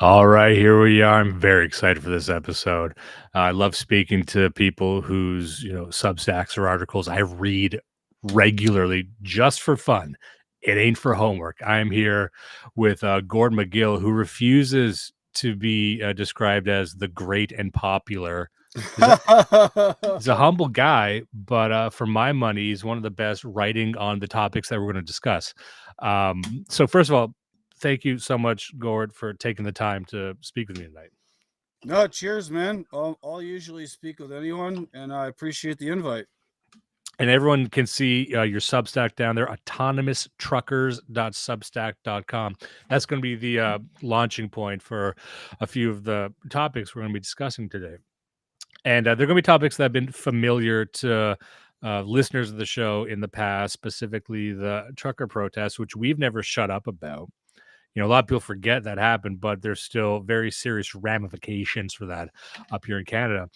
All right, here we are. I'm very excited for this episode. I love speaking to people whose, Substacks or articles I read regularly just for fun. It ain't for homework. I'm here with Gord Magill, who refuses to be described as the great and popular. He's a, he's a humble guy, but for my money, he's one of the best writing on the topics that we're going to discuss. So, first of all, thank you so much, Gord, for taking the time to speak with me tonight. No, cheers, man. I'll usually speak with anyone, and I appreciate the invite. And everyone can see your Substack down there, autonomoustruckers.substack.com. That's going to be the launching point for a few of the topics we're going to be discussing today. And they're going to be topics that have been familiar to listeners of the show in the past, specifically the trucker protests, which we've never shut up about. A lot of people forget that happened, but there's still very serious ramifications for that up here in Canada.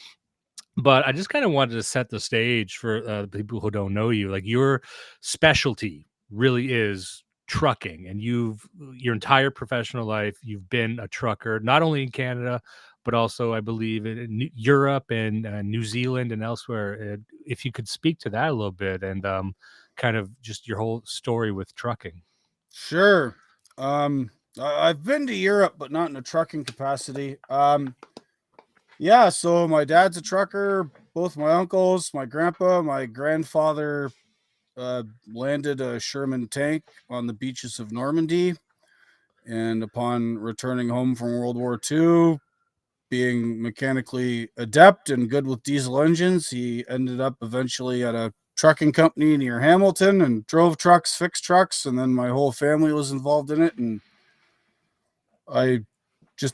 But I just kind of wanted to set the stage for the people who don't know you. Like, your specialty really is trucking, and your entire professional life you've been a trucker, not only in Canada but also, I believe, in Europe and New Zealand and elsewhere. If you could speak to that a little bit, and kind of just your whole story with trucking. Sure. I've been to Europe, but not in a trucking capacity. Yeah. So my dad's a trucker. Both my uncles, my grandpa, my grandfather landed a Sherman tank on the beaches of Normandy, and upon returning home from World War II, being mechanically adept and good with diesel engines, he ended up eventually at a trucking company near Hamilton and drove trucks, fixed trucks, and then my whole family was involved in it. And I just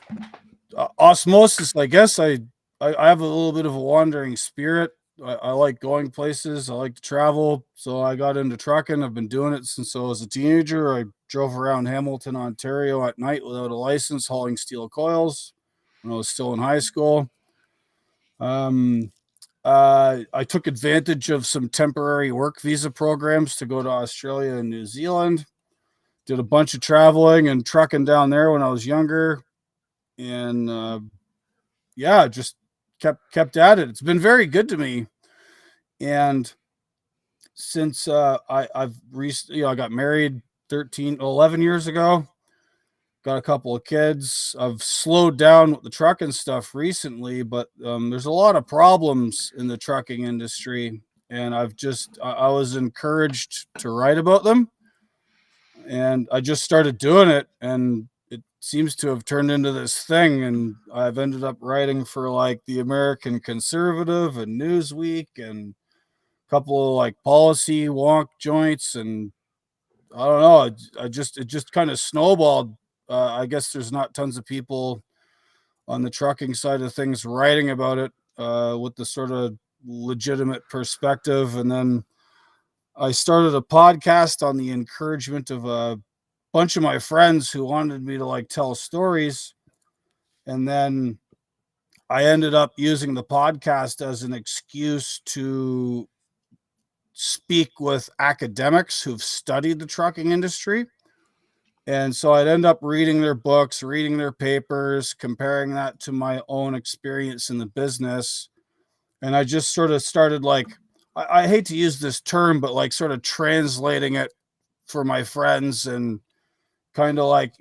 osmosis, I guess. I have a little bit of a wandering spirit. I like going places. I like to travel, so I got into trucking. I've been doing it since I was a teenager. I drove around Hamilton, Ontario at night without a license, hauling steel coils when I was still in high school. Um, I took advantage of some temporary work visa programs to go to Australia and New Zealand. Did a bunch of traveling and trucking down there when I was younger, and yeah, just kept at it. It's been very good to me. And since I've recently, I got married 11 years ago, got a couple of kids. I've slowed down with the trucking stuff recently, but there's a lot of problems in the trucking industry, and I was encouraged to write about them, and I just started doing it, and it seems to have turned into this thing, and I've ended up writing for like the American Conservative and Newsweek and a couple of like policy wonk joints, and I don't know. It just kind of snowballed. I guess there's not tons of people on the trucking side of things writing about it with the sort of legitimate perspective. And then I started a podcast on the encouragement of a bunch of my friends who wanted me to like tell stories. And then I ended up using the podcast as an excuse to speak with academics who've studied the trucking industry. And so I'd end up reading their books, reading their papers, comparing that to my own experience in the business. And I just sort of started like, I hate to use this term, but like sort of translating it for my friends, and kind of like,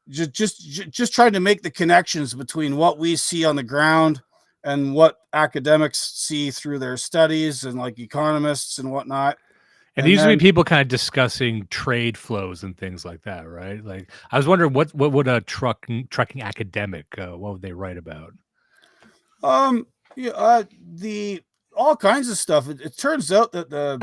just trying to make the connections between what we see on the ground and what academics see through their studies, and like economists and whatnot. And And these would be then people kind of discussing trade flows and things like that, right? Like, I was wondering what would a trucking academic what would they write about? Um, yeah, the all kinds of stuff. It turns out that the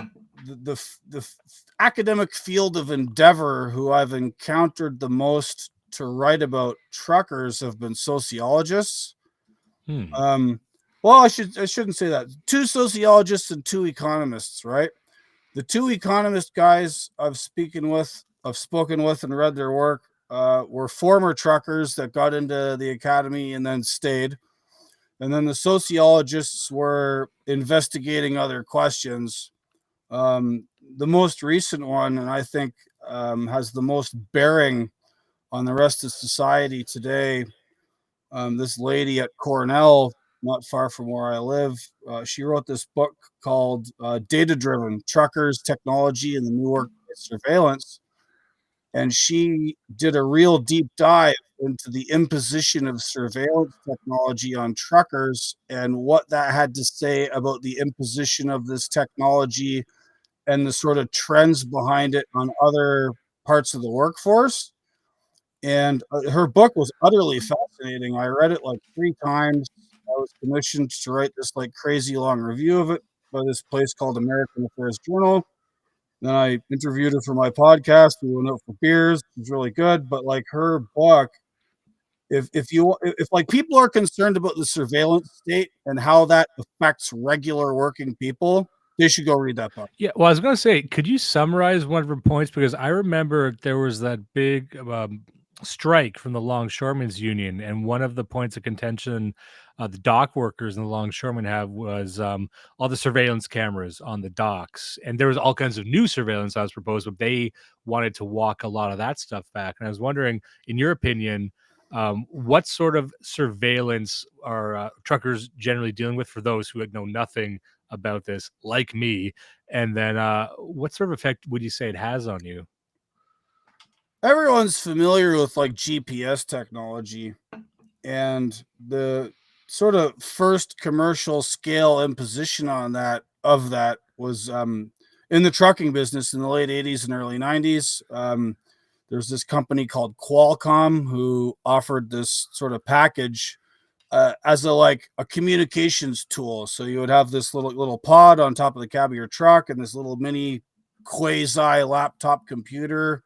academic field of endeavor who I've encountered the most to write about truckers have been sociologists. Hmm. Well, I shouldn't say that. Two sociologists and two economists, right? The two economist guys I've spoken with and read their work were former truckers that got into the academy and then stayed. And then the sociologists were investigating other questions. The most recent one, and I think has the most bearing on the rest of society today. This lady at Cornell, not far from where I live, she wrote this book called Data Driven Truckers, Technology, and the New Workplace Surveillance. And she did a real deep dive into the imposition of surveillance technology on truckers and what that had to say about the imposition of this technology and the sort of trends behind it on other parts of the workforce. And her book was utterly fascinating. I read it like 3 times. I was commissioned to write this like crazy long review of it by this place called American Affairs Journal. Then I interviewed her for my podcast. We went out for beers. It was really good. But like her book, if like people are concerned about the surveillance state and how that affects regular working people, they should go read that book. Yeah, well, I was gonna say, could you summarize one of her points? Because I remember there was that big strike from the longshoremen's union, and one of the points of contention the dock workers and the longshoremen have was all the surveillance cameras on the docks, and there was all kinds of new surveillance that was proposed, but they wanted to walk a lot of that stuff back. And I was wondering, in your opinion, what sort of surveillance are truckers generally dealing with for those who know nothing about this, like me? And then what sort of effect would you say it has on you? Everyone's familiar with like GPS technology, and the sort of first commercial scale imposition on that was in the trucking business in the late 80s and early 90s. There's this company called Qualcomm who offered this sort of package as a communications tool. So you would have this little pod on top of the cab of your truck and this little mini quasi laptop computer,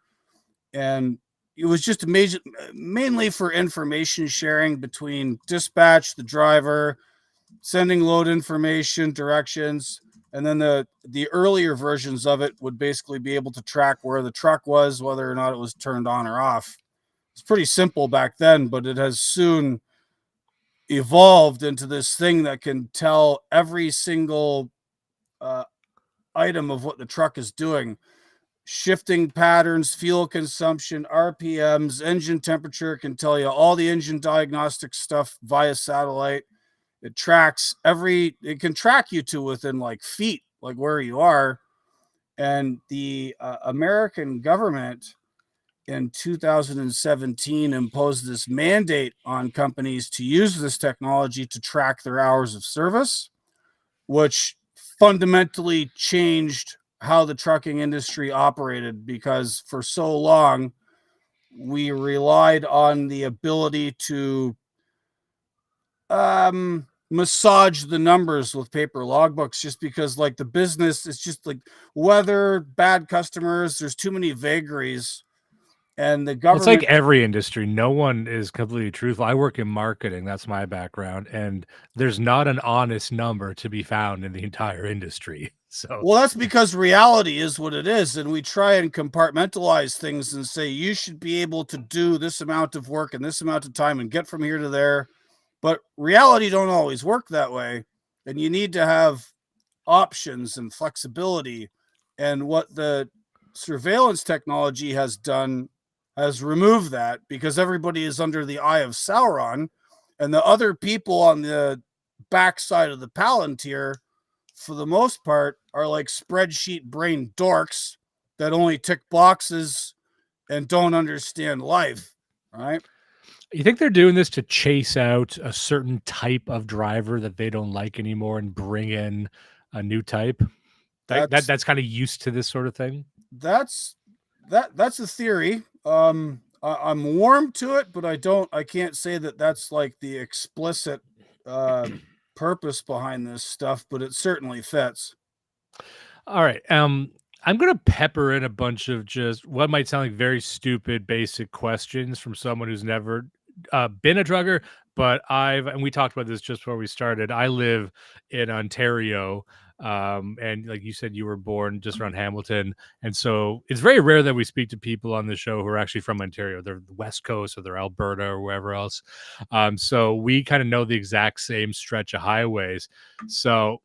and it was just amazing, mainly for information sharing between dispatch, the driver, sending load information, directions, and then the earlier versions of it would basically be able to track where the truck was, whether or not it was turned on or off. It's pretty simple back then, but it has soon evolved into this thing that can tell every single uh, item of what the truck is doing: shifting patterns, fuel consumption, RPMs, engine temperature. Can tell you all the engine diagnostic stuff via satellite. It can track you to within like feet, like where you are. And the American government in 2017 imposed this mandate on companies to use this technology to track their hours of service, which fundamentally changed how the trucking industry operated, because for so long we relied on the ability to massage the numbers with paper logbooks, just because like the business is just like weather, bad customers, there's too many vagaries, and the Well, it's like government. every industry. No one is completely truthful. I work in marketing. That's my background. And there's not an honest number to be found in the entire industry. So, Well, that's because reality is what it is, and we try and compartmentalize things and say you should be able to do this amount of work in this amount of time and get from here to there. But reality don't always work that way, and you need to have options and flexibility. And what the surveillance technology has done has removed that, because everybody is under the eye of Sauron, and the other people on the backside of the Palantir, for the most part, are like spreadsheet brain dorks that only tick boxes and don't understand life, right? you think they're doing this to chase out a certain type of driver that they don't like anymore and bring in a new type? That's That's kind of used to this sort of thing. that's that's a theory. I'm warm to it, but I can't say that that's like the explicit uh purpose behind this stuff, but it certainly fits. All right. I'm gonna pepper in a bunch of just what might sound like very stupid, basic questions from someone who's never been a drugger. But and we talked about this just before we started. I live in Ontario, and like you said, you were born just around Hamilton, and so it's very rare that we speak to people on the show who are actually from Ontario. They're the West Coast or they're Alberta or wherever else. So we kind of know the exact same stretch of highways. So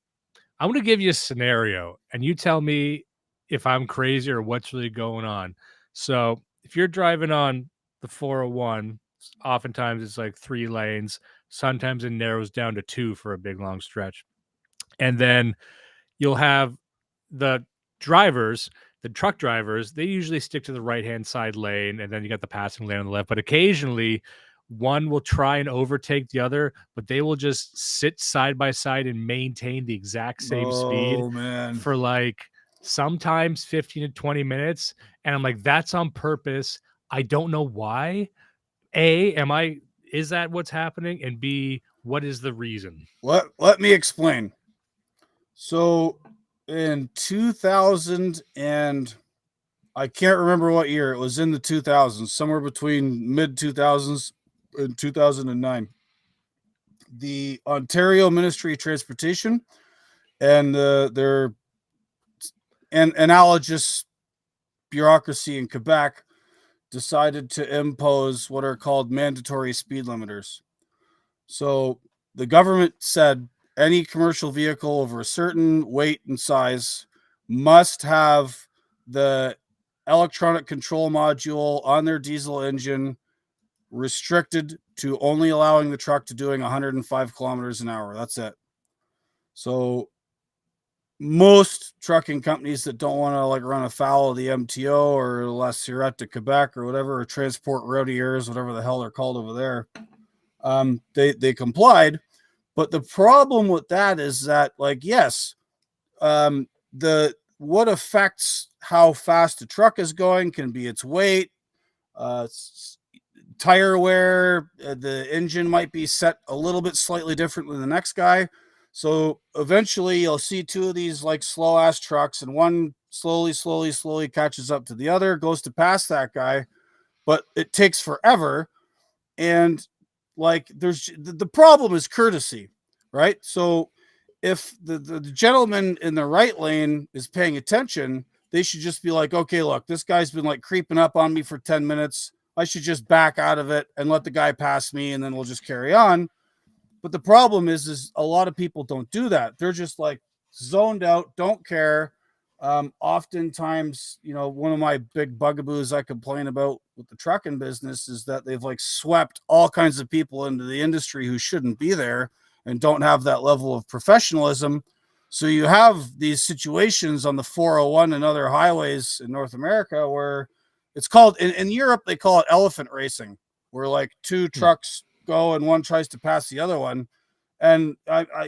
I'm going to give you a scenario and you tell me if I'm crazy or what's really going on. So, if you're driving on the 401, oftentimes it's like 3 lanes. Sometimes it narrows down to 2 for a big long stretch. And then you'll have the drivers, the truck drivers, they usually stick to the right-hand side lane, and then you got the passing lane on the left. But occasionally, one will try and overtake the other, but they will just sit side by side and maintain the exact same speed Oh man. for like sometimes 15 to 20 minutes. And I'm like, that's on purpose. I don't know why. A, is that what's happening? And B, what is the reason? Let me explain. So in 2000 and I can't remember what year, it was in the 2000s, somewhere between mid 2000s and 2009. The Ontario Ministry of Transportation and their analogous bureaucracy in Quebec decided to impose what are called mandatory speed limiters. So the government said any commercial vehicle over a certain weight and size must have the electronic control module on their diesel engine restricted to only allowing the truck to doing 105 kilometers an hour. That's it. So most trucking companies that don't want to like run afoul of the MTO or La Sirette de Quebec or whatever, or transport routiers, whatever the hell they're called over there, they complied. But the problem with that is that, like, yes, the what affects how fast a truck is going can be its weight, tire wear, the engine might be set a little bit slightly different than the next guy. So eventually you'll see two of these like slow ass trucks, and one slowly catches up to the other, goes to pass that guy, but it takes forever. And like there's the problem is courtesy, right? So if the gentleman in the right lane is paying attention, they should just be like, okay, look, this guy's been like creeping up on me for 10 minutes. I should just back out of it and let the guy pass me, and then we'll just carry on. But the problem is a lot of people don't do that. They're just like zoned out, don't care. Oftentimes, you know, one of my big bugaboos I complain about with the trucking business is that they've like swept all kinds of people into the industry who shouldn't be there and don't have that level of professionalism. So you have these situations on the 401 and other highways in North America where it's called, in Europe, they call it elephant racing, where like two trucks go and one tries to pass the other one. And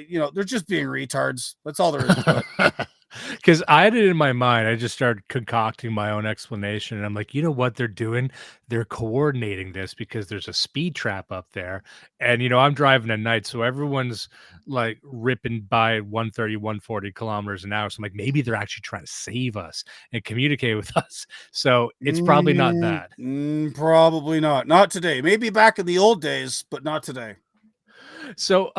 you know, they're just being retards. That's all there is to it. Because I had it in my mind. I just started concocting my own explanation. And I'm like, you know what they're doing? They're coordinating this because there's a speed trap up there. And, you know, I'm driving at night. So everyone's like ripping by 130, 140 kilometers an hour. So I'm like, maybe they're actually trying to save us and communicate with us. So it's probably not that. Probably not. Not today. Maybe back in the old days, but not today. So,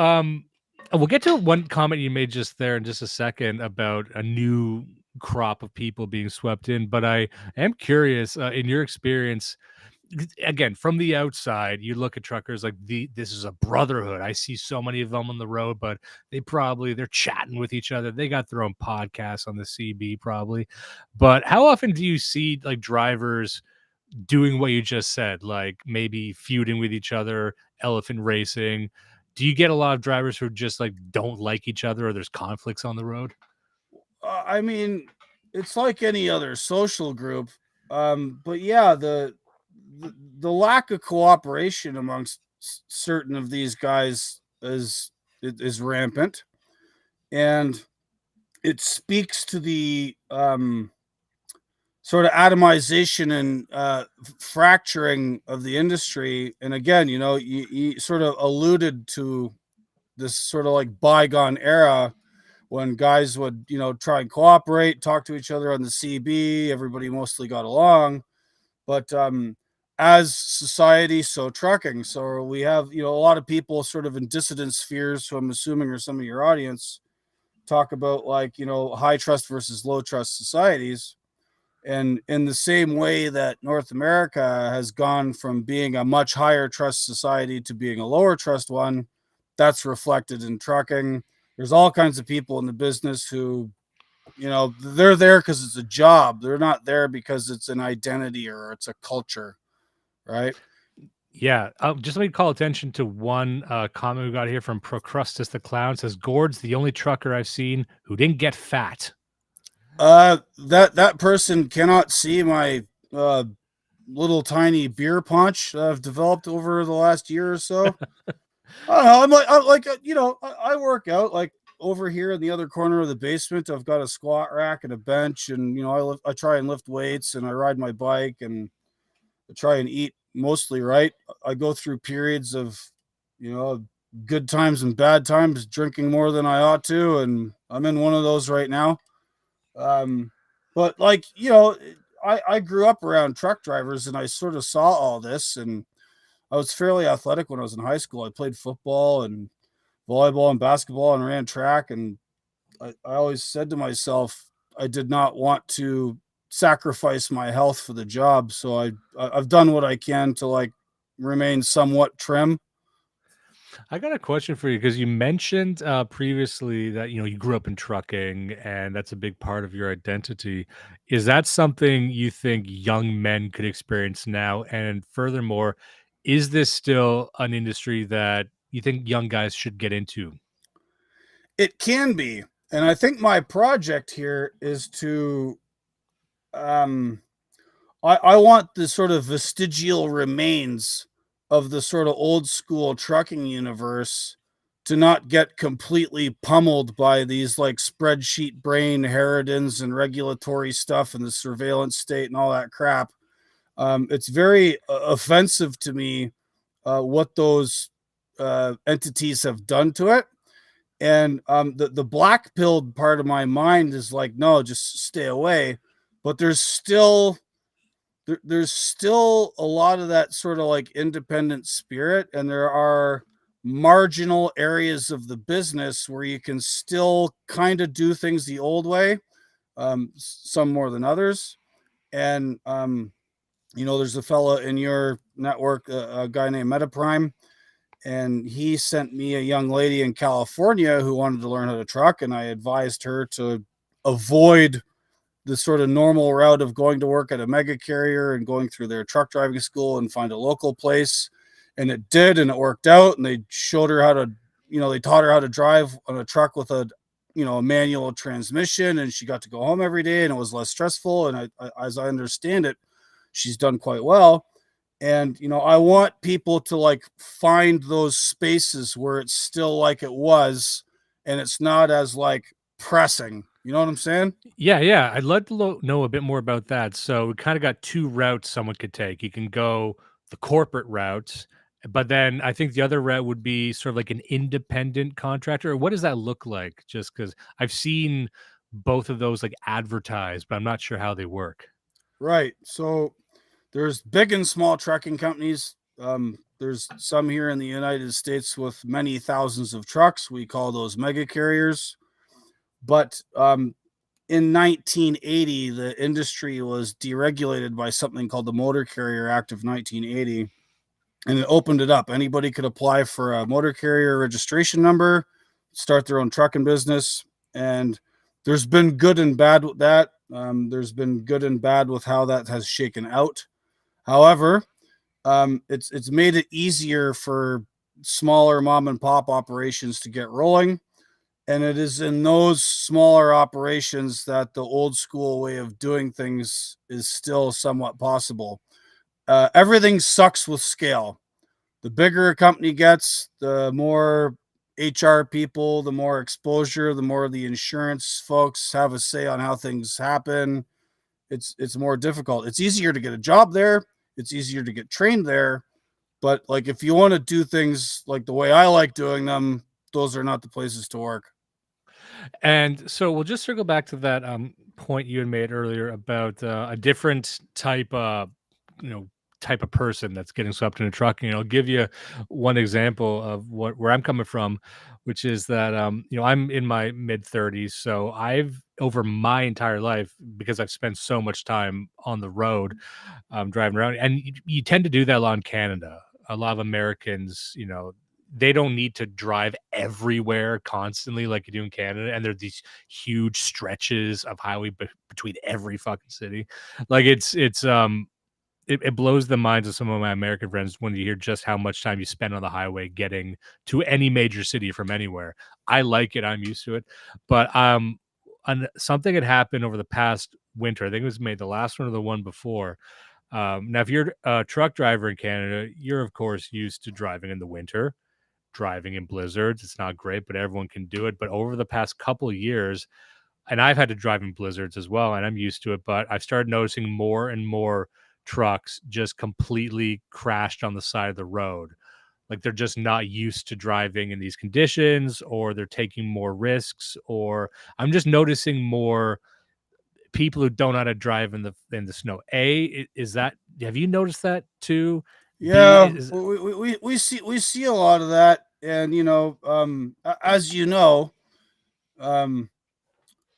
we'll get to one comment you made just there in just a second about a new crop of people being swept in. But I am curious, in your experience, again, from the outside, you look at truckers like this is a brotherhood. I see so many of them on the road, but they're chatting with each other. They got their own podcasts on the CB probably. But how often do you see like drivers doing what you just said, like maybe feuding with each other, elephant racing? Do you get a lot of drivers who just like don't like each other or there's conflicts on the road? I mean, it's like any other social group. But yeah, the lack of cooperation amongst certain of these guys is rampant, and it speaks to the sort of atomization and fracturing of the industry. And again, you know, you sort of alluded to this sort of like bygone era when guys would, you know, try and cooperate, talk to each other on the CB. Everybody mostly got along. But as society, so trucking. So we have, you know, a lot of people sort of in dissident spheres, who I'm assuming are some of your audience, talk about like, you know, high trust versus low trust societies. And in the same way that North America has gone from being a much higher trust society to being a lower trust one, that's reflected in trucking. There's all kinds of people in the business who, you know, they're there because it's a job. They're not there because it's an identity or it's a culture. right? Yeah, just let me call attention to one comment we got here from Procrustus the Clown. Says Gord's the only trucker I've seen who didn't get fat. That person cannot see my uh little tiny beer punch that I've developed over the last year or so. I don't know. I work out like over here in the other corner of the basement. I've got a squat rack and a bench, and I try and lift weights, and I ride my bike, and I try and eat mostly right. I go through periods of, you know, good times and bad times, drinking more than I ought to, and I'm in one of those right now. Um, but I grew up around truck drivers, and I sort of saw all this, and I was fairly athletic when I was in high school. I played football and volleyball and basketball and ran track. And I always said to myself, I did not want to sacrifice my health for the job. So I've done what I can to like remain somewhat trim. I got a question for you because you mentioned previously that you grew up in trucking and that's a big part of your identity. Is that something you think young men could experience now? And furthermore, is this still an industry that you think young guys should get into? It can be. And I think my project here is to um I want the sort of vestigial remains of the sort of old school trucking universe to not get completely pummeled by these like spreadsheet brain Harridans and regulatory stuff and the surveillance state and all that crap. It's very offensive to me what those entities have done to it. And the black pilled part of my mind is like, no, just stay away. But there's still a lot of that sort of like independent spirit, and there are marginal areas of the business where you can still kind of do things the old way, some more than others. And there's a fella in your network, a guy named Metaprime, and he sent me a young lady in California who wanted to learn how to truck, and I advised her to avoid the sort of normal route of going to work at a mega carrier and going through their truck driving school and find a local place. And it did, and it worked out. And they showed her how to, they taught her how to drive on a truck with a manual transmission, and she got to go home every day, and it was less stressful. And as I understand it, she's done quite well. And I want people to like find those spaces where it's still like it was, and it's not as like pressing. You know what I'm saying? Yeah, yeah. I'd love to know a bit more about that. So we kind of got two routes someone could take. You can go the corporate route, but then I think the other route would be sort of like an independent contractor. What does that look like? Just because I've seen both of those like advertised, but I'm not sure how they work. Right. So there's big and small trucking companies. There's some here in the United States with many thousands of trucks. We call those mega carriers. But in 1980, the industry was deregulated by something called the Motor Carrier Act of 1980, and it opened it up. Anybody could apply for a motor carrier registration number, start their own trucking business. And there's been good and bad with that. There's been good and bad with how that has shaken out. However, it's made it easier for smaller mom and pop operations to get rolling. And it is in those smaller operations that the old school way of doing things is still somewhat possible. Everything sucks with scale. The bigger a company gets, the more HR people, the more exposure, the more the insurance folks have a say on how things happen. It's more difficult. It's easier to get a job there. It's easier to get trained there. But like if you want to do things like the way I like doing them, those are not the places to work. And so we'll just circle back to that point you had made earlier about a different you know, type of person that's getting swept into trucking. I'll give you one example of where I'm coming from, which is that I'm in my mid 30s, so I've over my entire life because I've spent so much time on the road driving around, and you tend to do that a lot in Canada. A lot of Americans, they don't need to drive everywhere constantly like you do in Canada. And there are these huge stretches of highway between every fucking city. Like it's it blows the minds of some of my American friends when you hear just how much time you spend on the highway getting to any major city from anywhere. I like it. I'm used to it. But something had happened over the past winter. I think it was May, the last one or the one before. Now, if you're a truck driver in Canada, you're of course used to driving in the winter, driving in blizzards. It's not great, but everyone can do it. But over the past couple of years, and I've had to drive in blizzards as well, and I'm used to it, but I've started noticing more and more trucks just completely crashed on the side of the road. Like they're just not used to driving in these conditions, or they're taking more risks, or I'm just noticing more people who don't know how to drive in the snow. Is that, have you noticed that too? B Yeah, is we see a lot of that, and as you know, um,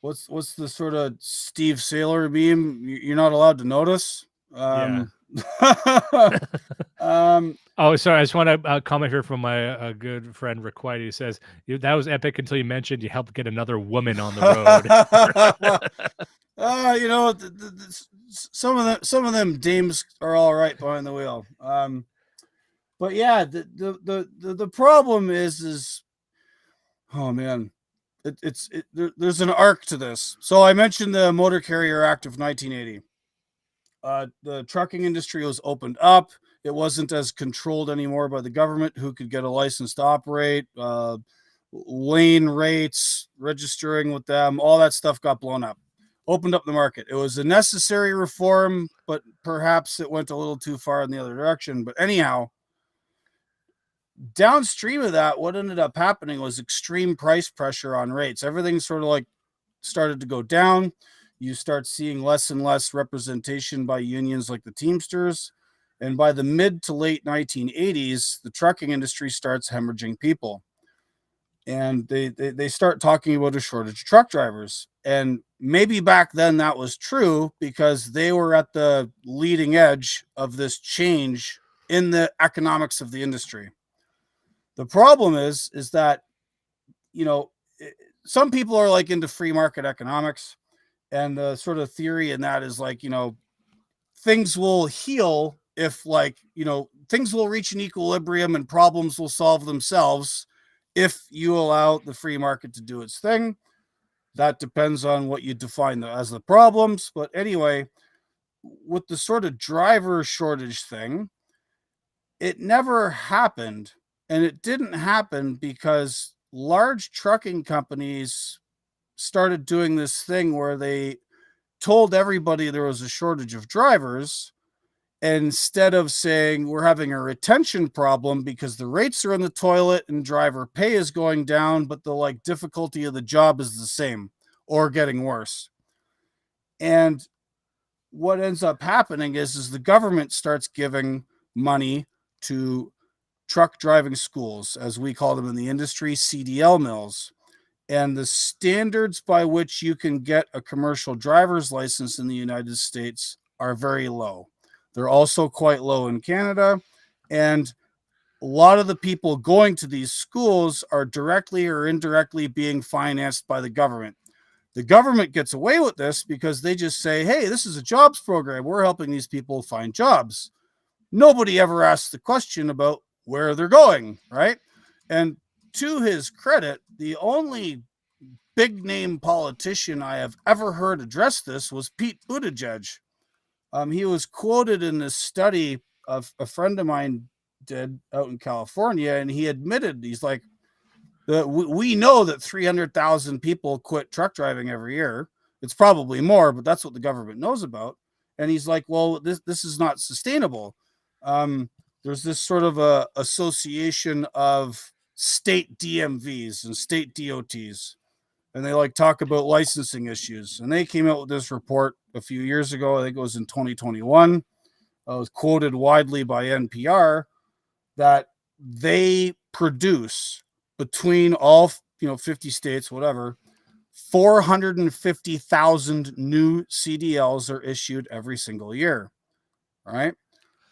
what's the sort of Steve Sailor meme? You're not allowed to notice. Yeah. Um, Oh, sorry. I just want to comment here from my good friend Rick White. He says that was epic until you mentioned you helped get another woman on the road. some of them dames are all right behind the wheel. But yeah, the problem is oh man, there's an arc to this. So I mentioned the Motor Carrier Act of 1980. The trucking industry was opened up. It wasn't as controlled anymore by the government, who could get a license to operate. Lane rates, registering with them, all that stuff got blown up. Opened up the market. It was a necessary reform, but perhaps it went a little too far in the other direction. But anyhow, downstream of that, what ended up happening was extreme price pressure on rates. Everything sort of like started to go down. You start seeing less and less representation by unions like the Teamsters. And by the mid to late 1980s, the trucking industry starts hemorrhaging people. And they start talking about a shortage of truck drivers. And maybe back then that was true because they were at the leading edge of this change in the economics of the industry. The problem is that, you know, some people are like into free market economics, and the sort of theory in that is like, things will heal if, like, things will reach an equilibrium and problems will solve themselves if you allow the free market to do its thing. That depends on what you define as the problems. But anyway, with the sort of driver shortage thing, it never happened. And it didn't happen because large trucking companies started doing this thing where they told everybody there was a shortage of drivers, instead of saying we're having a retention problem because the rates are in the toilet and driver pay is going down, but the like difficulty of the job is the same or getting worse. And what ends up happening is the government starts giving money to truck driving schools, as we call them in the industry, CDL mills. And the standards by which you can get a commercial driver's license in the United States are very low. They're also quite low in Canada. And a lot of the people going to these schools are directly or indirectly being financed by the government. The government gets away with this because they just say, hey, this is a jobs program. We're helping these people find jobs. Nobody ever asks the question about where they're going, right? And to his credit, the only big name politician I have ever heard address this was Pete Buttigieg. He was quoted in this study of a friend of mine did out in California, and he admitted, he's like, we know that 300,000 people quit truck driving every year. It's probably more, but that's what the government knows about. And he's like, well, this is not sustainable. There's this sort of a association of state DMVs and state DOTs, and they like talk about licensing issues. And they came out with this report a few years ago. I think it was in 2021. It was quoted widely by NPR that they produce, between all 50 states, whatever, 450,000 new CDLs are issued every single year. Right?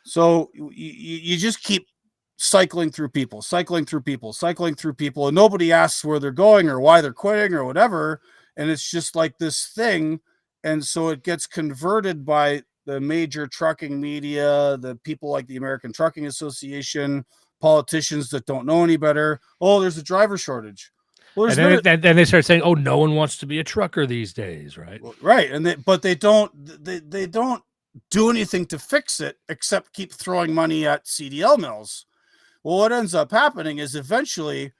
So you just keep cycling through people, and nobody asks where they're going or why they're quitting or whatever. And it's just like this thing. And so it gets converted by the major trucking media, the people like the American Trucking Association, politicians that don't know any better. Oh, there's a driver shortage. Well, And there's then, then they start saying, "Oh, no one wants to be a trucker these days," right? right, but they don't do anything to fix it except keep throwing money at CDL mills. Well, what ends up happening is eventually,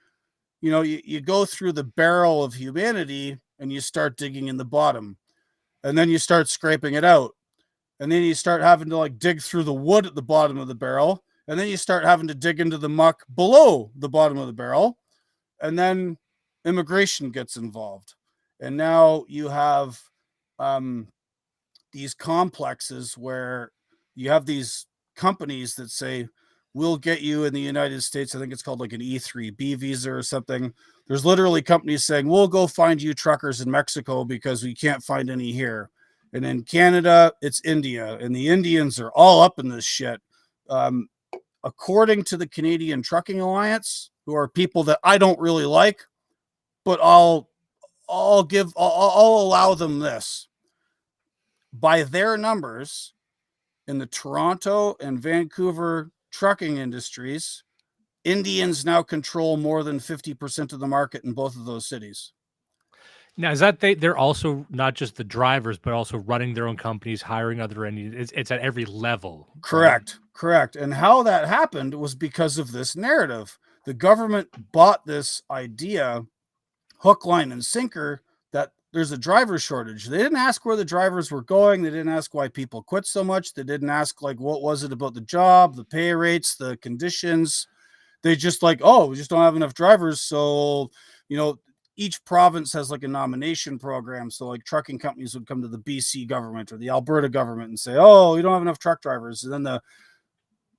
you go through the barrel of humanity and you start digging in the bottom, and then you start scraping it out, and then you start having to like dig through the wood at the bottom of the barrel, and then you start having to dig into the muck below the bottom of the barrel, and then immigration gets involved, and now you have um, these complexes where you have these companies that say, we'll get you in the United States. I think it's called like an E3B visa or something. There's literally companies saying, we'll go find you truckers in Mexico because we can't find any here. And in Canada, it's India. And the Indians are all up in this shit. According to the Canadian Trucking Alliance, who are people that I don't really like, but I'll allow them this. By their numbers, in the Toronto and Vancouver trucking industries, Indians now control more than 50% of the market in both of those cities. Now, is that they're also not just the drivers, but also running their own companies, hiring other Indians. It's at every level. Correct. Right? Correct. And how that happened was because of this narrative. The government bought this idea, hook, line, and sinker, that there's a driver shortage. They didn't ask where the drivers were going. They didn't ask why people quit so much. They didn't ask like what was it about the job, the pay rates, the conditions. They just like, oh, we just don't have enough drivers. So, each province has like a nomination program. So like trucking companies would come to the BC government or the Alberta government and say, oh, you don't have enough truck drivers. And then the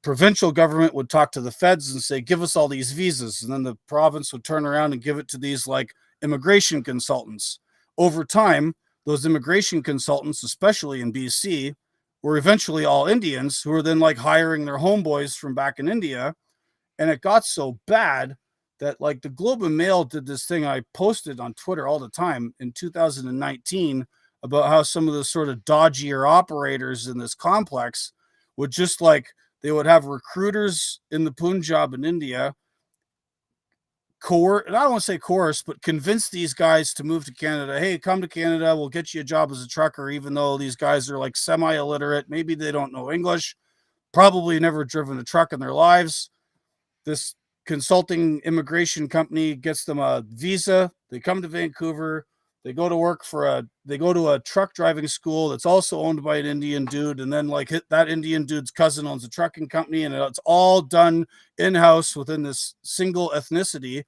provincial government would talk to the feds and say, give us all these visas. And then the province would turn around and give it to these like immigration consultants. Over time, those immigration consultants, especially in BC, were eventually all Indians who were then like hiring their homeboys from back in India. And it got so bad that like the Globe and Mail did this thing I posted on Twitter all the time in 2019 about how some of the sort of dodgier operators in this complex would just like, they would have recruiters in the Punjab in India, and I don't want to say coerce, but convince these guys to move to Canada. Hey, come to Canada. We'll get you a job as a trucker, even though these guys are like semi-illiterate. Maybe they don't know English, probably never driven a truck in their lives. This consulting immigration company gets them a visa. They come to Vancouver. They go to work they go to a truck driving school that's also owned by an Indian dude. And then like that Indian dude's cousin owns a trucking company, and it's all done in-house within this single ethnicity.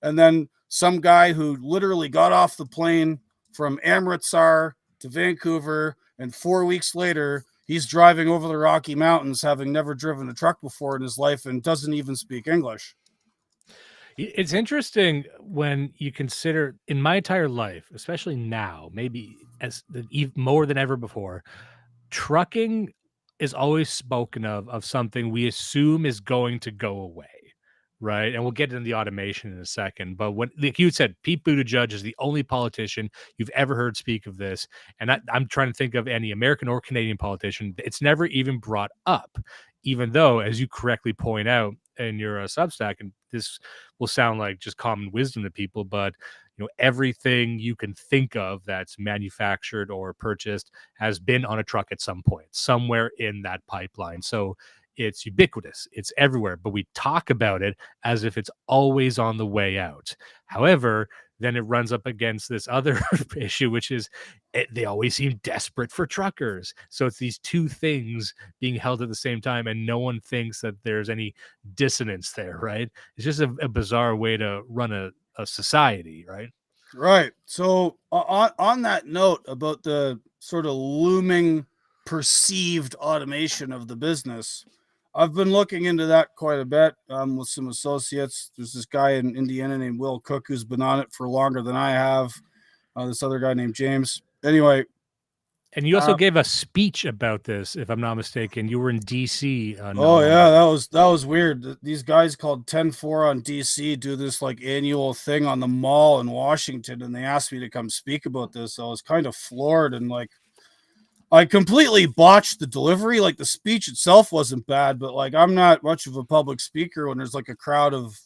And then some guy who literally got off the plane from Amritsar to Vancouver, and 4 weeks later, he's driving over the Rocky Mountains, having never driven a truck before in his life and doesn't even speak English. It's interesting when you consider in my entire life, especially now, maybe more than ever before, trucking is always spoken of something we assume is going to go away. Right. And we'll get into the automation in a second. But when, like you said, Pete Buttigieg is the only politician you've ever heard speak of this. And I'm trying to think of any American or Canadian politician. It's never even brought up, even though, as you correctly point out in your Substack, and this will sound like just common wisdom to people, but everything you can think of that's manufactured or purchased has been on a truck at some point, somewhere in that pipeline. So it's ubiquitous. It's everywhere, but we talk about it as if it's always on the way out. However, then it runs up against this other issue, which is they always seem desperate for truckers. So it's these two things being held at the same time, and no one thinks that there's any dissonance there, right? It's just a bizarre way to run a society, right? Right. So on that note about the sort of looming perceived automation of the business, I've been looking into that quite a bit with some associates. There's this guy in Indiana named Will Cook who's been on it for longer than I have. This other guy named James. Anyway. And you also gave a speech about this, if I'm not mistaken. You were in DC. Oh yeah, that was weird. These guys called 10-4 on DC do this like annual thing on the mall in Washington, and they asked me to come speak about this. So I was kind of floored and like, I completely botched the delivery. Like the speech itself wasn't bad, but like I'm not much of a public speaker when there's like a crowd of,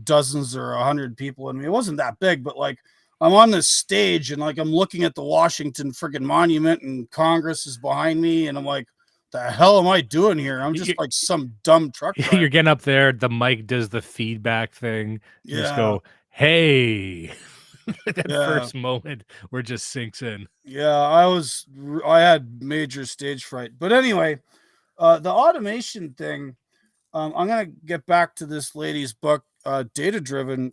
dozens or 100 people in me. It wasn't that big, but like I'm on this stage and like I'm looking at the Washington friggin' monument and Congress is behind me and I'm like, the hell am I doing here? I'm just like some dumb truck driver. You're getting up there, the mic does the feedback thing. You just go, hey. That first moment where it just sinks in. Yeah, I had major stage fright. But anyway, the automation thing, I'm going to get back to this lady's book, Data Driven.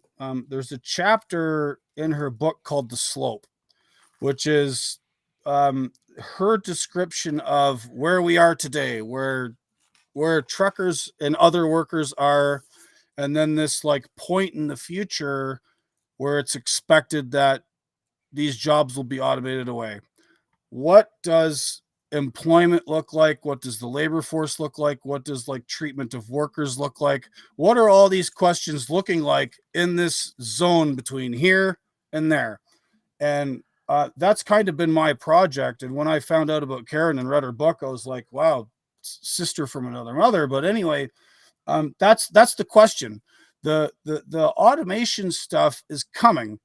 There's a chapter in her book called The Slope, which is her description of where we are today, where truckers and other workers are, and then this like point in the future where it's expected that these jobs will be automated away. What does employment look like? What does the labor force look like? What does like treatment of workers look like? What are all these questions looking like in this zone between here and there? And that's kind of been my project. And when I found out about Karen and read her book, I was like, wow, sister from another mother. But anyway, that's the question. The automation stuff is coming.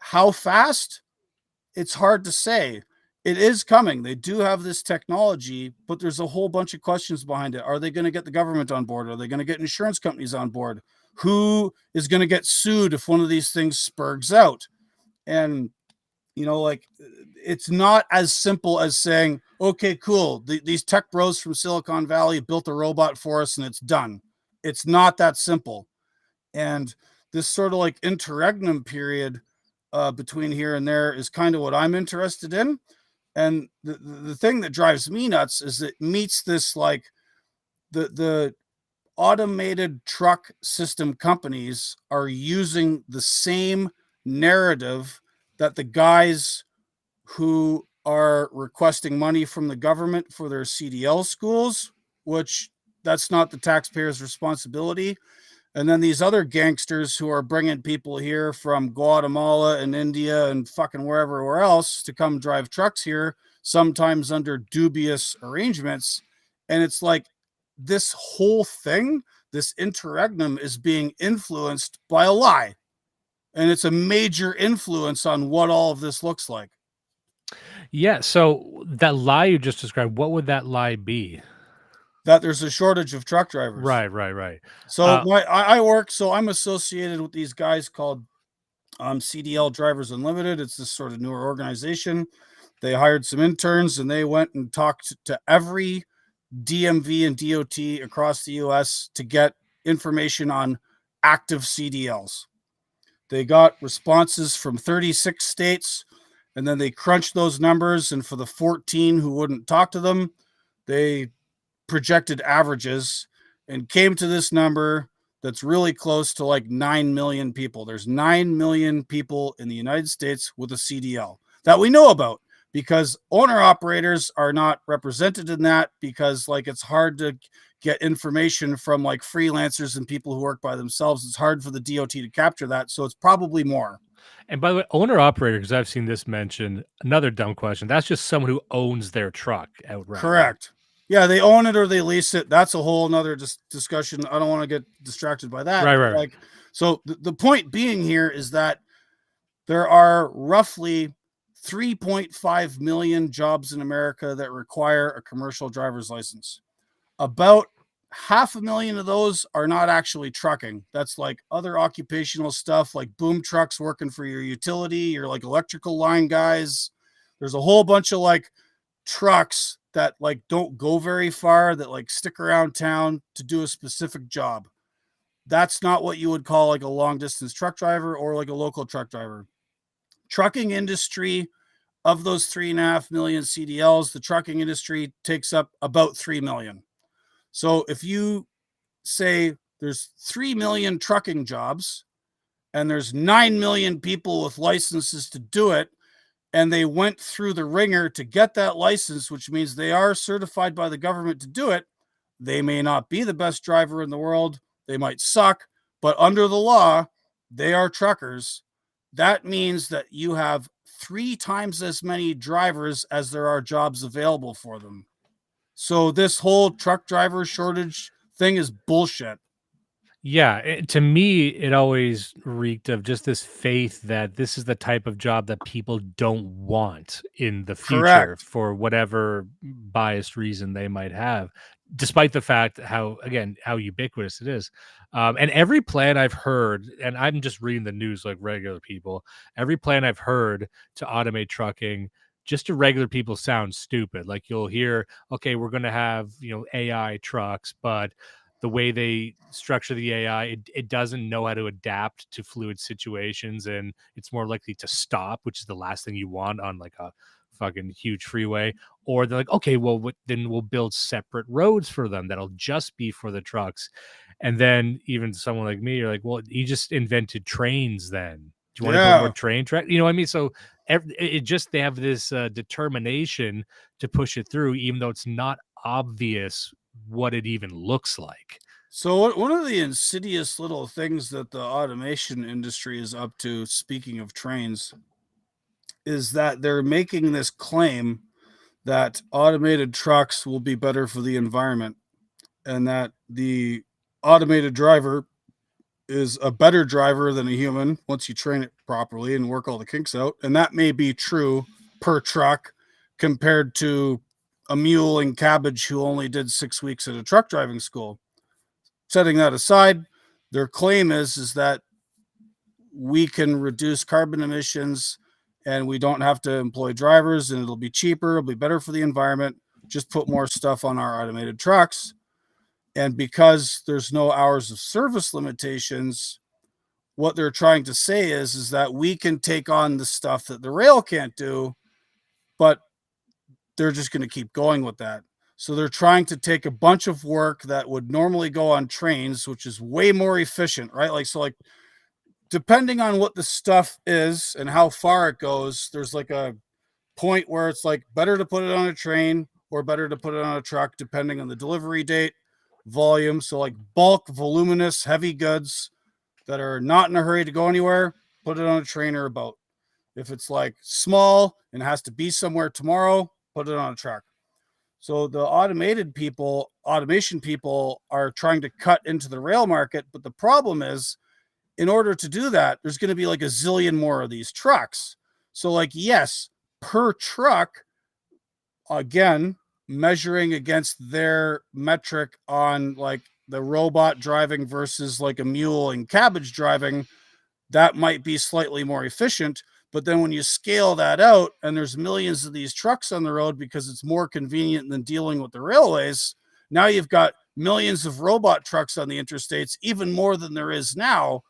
How fast? It's hard to say. It is coming. They do have this technology, but there's a whole bunch of questions behind it. Are they going to get the government on board? Are they going to get insurance companies on board? Who is going to get sued if one of these things spurgs out? And, like it's not as simple as saying, okay, cool. These tech bros from Silicon Valley built a robot for us and it's done. It's not that simple. And this sort of like interregnum period between here and there is kind of what I'm interested in. And the thing that drives me nuts is it meets this like the automated truck system companies are using the same narrative that the guys who are requesting money from the government for their CDL schools, which that's not the taxpayer's responsibility. And then these other gangsters who are bringing people here from Guatemala and India and fucking wherever else to come drive trucks here, sometimes under dubious arrangements. And it's like this whole thing, this interregnum is being influenced by a lie. And it's a major influence on what all of this looks like. Yeah. So that lie you just described, what would that lie be? That there's a shortage of truck drivers. Right. So I work, so I'm associated with these guys called CDL Drivers Unlimited. It's this sort of newer organization. They hired some interns and they went and talked to every DMV and DOT across the US to get information on active CDLs. They got responses from 36 states and then they crunched those numbers. And for the 14 who wouldn't talk to them, they projected averages and came to this number that's really close to like 9 million people. There's 9 million people in the United States with a CDL that we know about because owner operators are not represented in that because like it's hard to get information from like freelancers and people who work by themselves. It's hard for the DOT to capture that. So it's probably more. And by the way, owner operator, because I've seen this mentioned, another dumb question. That's just someone who owns their truck outright. Correct. Right? Yeah, they own it or they lease it. That's a whole nother discussion. I don't want to get distracted by that. Right. Like, so the point being here is that there are roughly 3.5 million jobs in America that require a commercial driver's license. About 500,000 of those are not actually trucking. That's like other occupational stuff like boom trucks working for your utility, your like electrical line guys. There's a whole bunch of like trucks that like don't go very far, that like stick around town to do a specific job. That's not what you would call like a long distance truck driver or like a local truck driver. Trucking industry, of those 3.5 million CDLs, the trucking industry takes up about 3 million. So if you say there's 3 million trucking jobs and there's 9 million people with licenses to do it, and they went through the ringer to get that license, which means they are certified by the government to do it. They may not be the best driver in the world. They might suck, but under the law, they are truckers. That means that you have 3 times as many drivers as there are jobs available for them. So this whole truck driver shortage thing is bullshit. Yeah, to me, it always reeked of just this faith that this is the type of job that people don't want in the future Correct. for whatever biased reason they might have, despite the fact how, again, how ubiquitous it is. And every plan I've heard, and I'm just reading the news like regular people, every plan I've heard to automate trucking, just to regular people sounds stupid. Like you'll hear, okay, we're going to have, AI trucks, but the way they structure the AI, it doesn't know how to adapt to fluid situations, and it's more likely to stop, which is the last thing you want on like a fucking huge freeway. Or they're like, okay, well, then we'll build separate roads for them that'll just be for the trucks. And then even someone like me, you're like, well, you just invented trains. Then do you want to build more Yeah. train track? You know what I mean? So it just they have this determination to push it through, even though it's not obvious what it even looks like. So one of the insidious little things that the automation industry is up to, speaking of trains, is that they're making this claim that automated trucks will be better for the environment and that the automated driver is a better driver than a human once you train it properly and work all the kinks out. And that may be true per truck compared to a mule and cabbage who only did 6 weeks at a truck driving school. Setting that aside, their claim is that we can reduce carbon emissions and we don't have to employ drivers and it'll be cheaper, it'll be better for the environment. Just put more stuff on our automated trucks. And because there's no hours of service limitations, what they're trying to say is that we can take on the stuff that the rail can't do, but they're just going to keep going with that. So they're trying to take a bunch of work that would normally go on trains, which is way more efficient, right? Like depending on what the stuff is and how far it goes, there's like a point where it's like better to put it on a train or better to put it on a truck, depending on the delivery date, volume. So like bulk, voluminous, heavy goods that are not in a hurry to go anywhere, put it on a train or a boat. If it's like small and has to be somewhere tomorrow, put it on a truck. So the automation people are trying to cut into the rail market. But the problem is, in order to do that, there's going to be like a zillion more of these trucks. So like, yes, per truck, again, measuring against their metric on like the robot driving versus like a mule and cabbage driving, that might be slightly more efficient. But then when you scale that out and there's millions of these trucks on the road because it's more convenient than dealing with the railways, now you've got millions of robot trucks on the interstates, even more than there is now.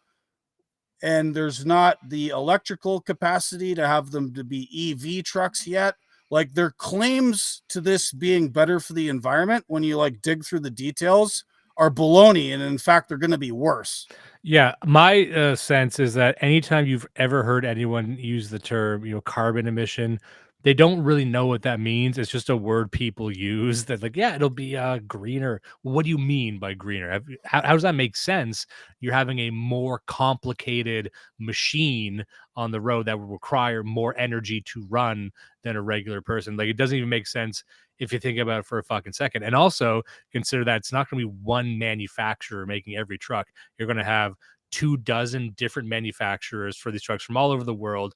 And there's not the electrical capacity to have them to be EV trucks yet. Like their claims to this being better for the environment, when you like dig through the details, are baloney. And in fact, they're going to be worse. Yeah, my sense is that anytime you've ever heard anyone use the term, carbon emission, they don't really know what that means. It's just a word people use that, like, yeah, it'll be greener. What do you mean by greener? How does that make sense? You're having a more complicated machine on the road that will require more energy to run than a regular person. Like, it doesn't even make sense if you think about it for a fucking second. And also consider that it's not going to be one manufacturer making every truck. You're going to have 24 different manufacturers for these trucks from all over the world.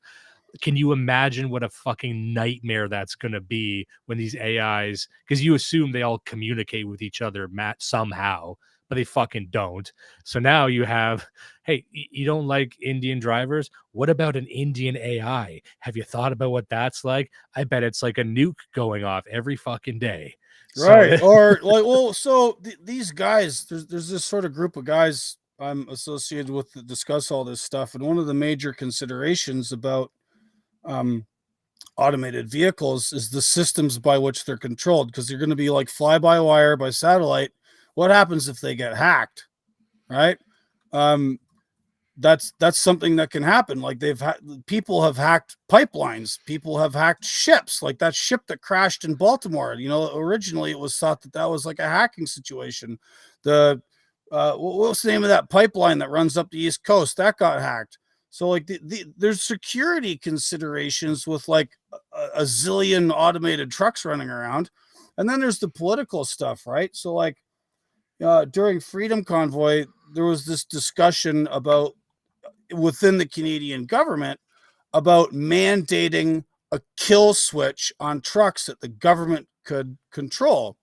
Can you imagine what a fucking nightmare that's going to be when these AIs, because you assume they all communicate with each other somehow, but they fucking don't. So now you have, hey, you don't like Indian drivers? What about an Indian AI? Have you thought about what that's like? I bet it's like a nuke going off every fucking day. Right. So Or like, well, so these guys, there's this sort of group of guys I'm associated with that discuss all this stuff. And one of the major considerations about um, automated vehicles is the systems by which they're controlled, because they're going to be like fly by wire by satellite. What happens if they get hacked? Right. Um, that's something that can happen. Like people have hacked pipelines, people have hacked ships, like that ship that crashed in Baltimore. Originally it was thought that was like a hacking situation. The what was the name of that pipeline that runs up the East Coast that got hacked? So like there's security considerations with like a zillion automated trucks running around, and then there's the political stuff, right? So like during Freedom Convoy, there was this discussion about within the Canadian government about mandating a kill switch on trucks that the government could control.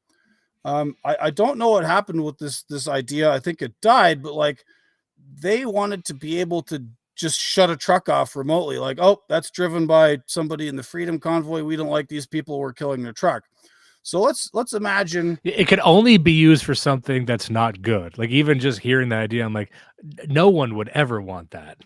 I don't know what happened with this idea. I think it died, but like they wanted to be able to just shut a truck off remotely. Like, oh, that's driven by somebody in the Freedom Convoy. We don't like these people. We're killing their truck. So let's imagine It could only be used for something that's not good. Like even just hearing the idea, I'm like, no one would ever want that.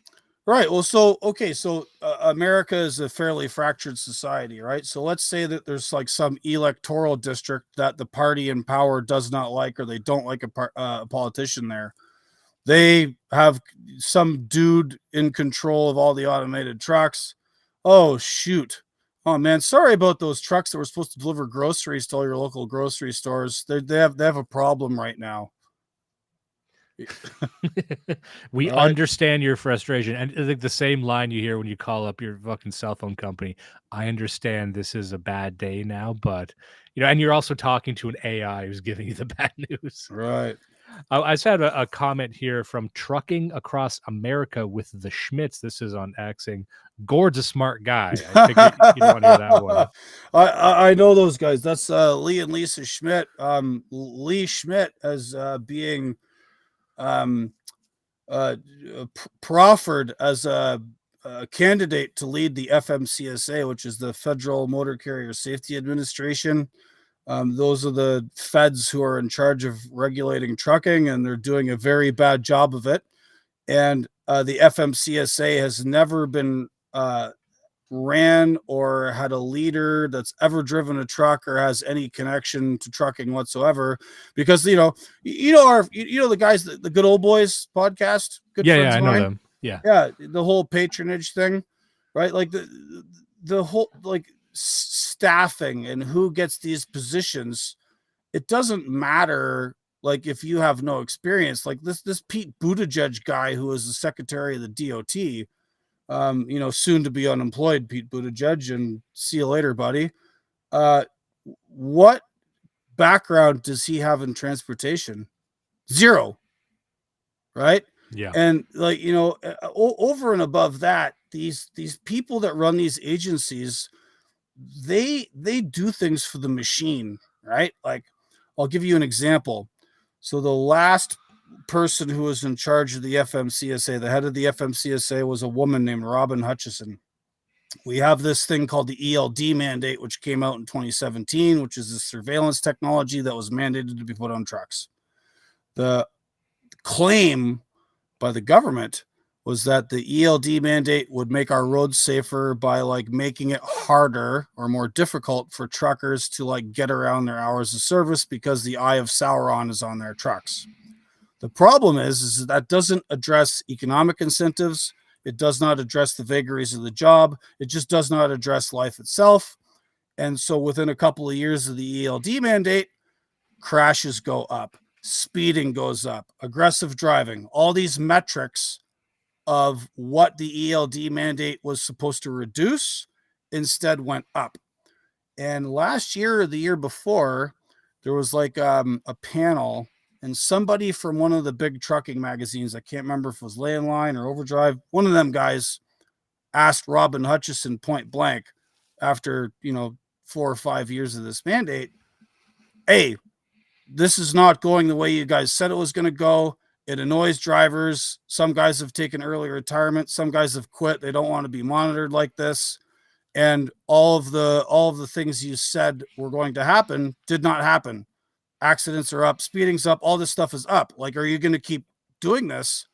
right. Well, so okay, so America is a fairly fractured society, right? So let's say that there's like some electoral district that the party in power does not like, or they don't like a politician there. They have some dude in control of all the automated trucks. Oh shoot. Oh man, sorry about those trucks that were supposed to deliver groceries to all your local grocery stores. They have a problem right now. We All right. understand your frustration. And I think the same line you hear when you call up your fucking cell phone company. I understand this is a bad day now, but and you're also talking to an AI who's giving you the bad news. Right. I just had a comment here from Trucking Across America with the Schmitz. This is on Xing. Gord's a smart guy. I think you want to hear that one. I know those guys. That's Lee and Lisa Schmidt. Lee Schmidt as being proffered as a candidate to lead the FMCSA, which is the Federal Motor Carrier Safety Administration. Those are the feds who are in charge of regulating trucking, and they're doing a very bad job of it. And the FMCSA has never been ran or had a leader that's ever driven a truck or has any connection to trucking whatsoever, because the guys, the Good Old Boys podcast, good friends I of know mine. them. Yeah, The whole patronage thing, right? Like the whole like staffing and who gets these positions. It doesn't matter like if you have no experience. Like this Pete Buttigieg guy who was the secretary of the DOT, soon to be unemployed, Pete Buttigieg, and see you later, buddy. What background does he have in transportation? Zero, right? yeah. And like over and above that, these people that run these agencies, they do things for the machine, right? Like I'll give you an example. So the last person who was in charge of the FMCSA, the head of the FMCSA, was a woman named Robin Hutchison. We have this thing called the ELD mandate, which came out in 2017, which is a surveillance technology that was mandated to be put on trucks. The claim by the government was that the ELD mandate would make our roads safer by like making it harder or more difficult for truckers to like get around their hours of service because the Eye of Sauron is on their trucks. The problem is that doesn't address economic incentives. It does not address the vagaries of the job. It just does not address life itself. And so within a couple of years of the ELD mandate, crashes go up, speeding goes up, aggressive driving, all these metrics of what the ELD mandate was supposed to reduce instead went up. And last year or the year before, there was like a panel, and somebody from one of the big trucking magazines, I can't remember if it was Landline or Overdrive, one of them guys asked Robin Hutchison point blank after 4 or 5 years of this mandate, hey, this is not going the way you guys said it was going to go. It annoys drivers. Some guys have taken early retirement. Some guys have quit. They don't want to be monitored like this. And all of the things you said were going to happen did not happen. Accidents are up, speeding's up, all this stuff is up. Like, are you going to keep doing this?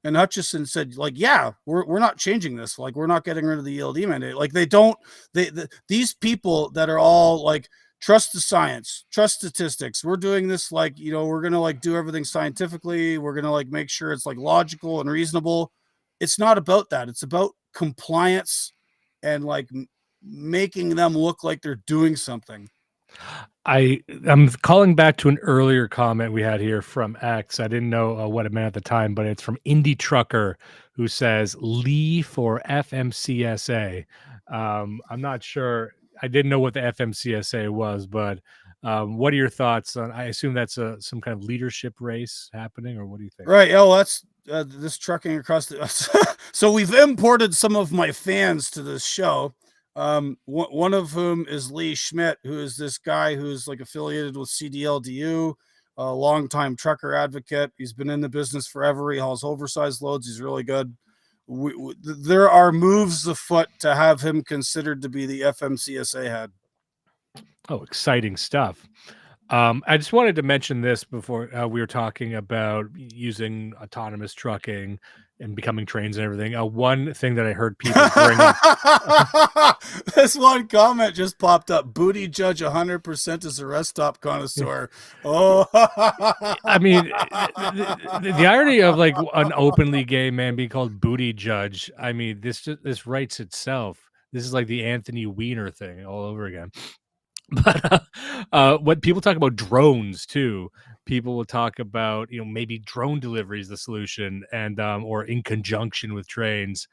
And Hutchison said, like, yeah, we're not changing this. Like, we're not getting rid of the ELD mandate. Like, these people that are all like, trust the science, trust statistics. We're doing this like, we're going to like do everything scientifically. We're going to like make sure it's like logical and reasonable. It's not about that. It's about compliance and like making them look like they're doing something. I'm calling back to an earlier comment we had here from X. I didn't know what it meant at the time, but it's from Indie Trucker, who says Lee for FMCSA. I'm not sure. I didn't know what the FMCSA was, but what are your thoughts on? I assume that's some kind of leadership race happening, or what do you think? Right. Oh, that's this trucking across the. So we've imported some of my fans to this show. One of whom is Lee Schmidt, who is this guy who's like affiliated with CDLDU, a longtime trucker advocate. He's been in the business forever. He hauls oversized loads. He's really good. There are moves afoot to have him considered to be the FMCSA head. Oh, exciting stuff. I just wanted to mention this before we were talking about using autonomous trucking and becoming trains and everything. One thing that I heard people bring up. This one comment just popped up. Booty judge 100% is a rest stop connoisseur. Oh, I mean, the irony of like an openly gay man being called booty judge. I mean, this writes itself. This is like the Anthony Weiner thing all over again. But when people talk about drones too, people will talk about maybe drone delivery is the solution, and or in conjunction with trains,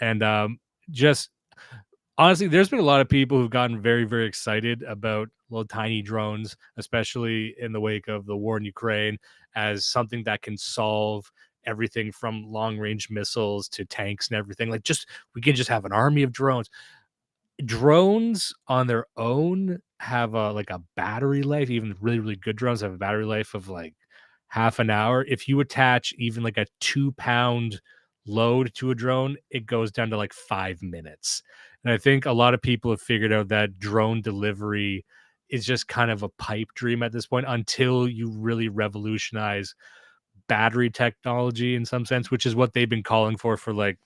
and just honestly, there's been a lot of people who've gotten very, very excited about little tiny drones, especially in the wake of the war in Ukraine, as something that can solve everything from long range missiles to tanks and everything. Like, just we can just have an army of drones. Drones on their own have a battery life. Even really, really good drones have a battery life of like half an hour. If you attach even like a 2-pound load to a drone, it goes down to like 5 minutes. And I think a lot of people have figured out that drone delivery is just kind of a pipe dream at this point until you really revolutionize battery technology in some sense, which is what they've been calling for like,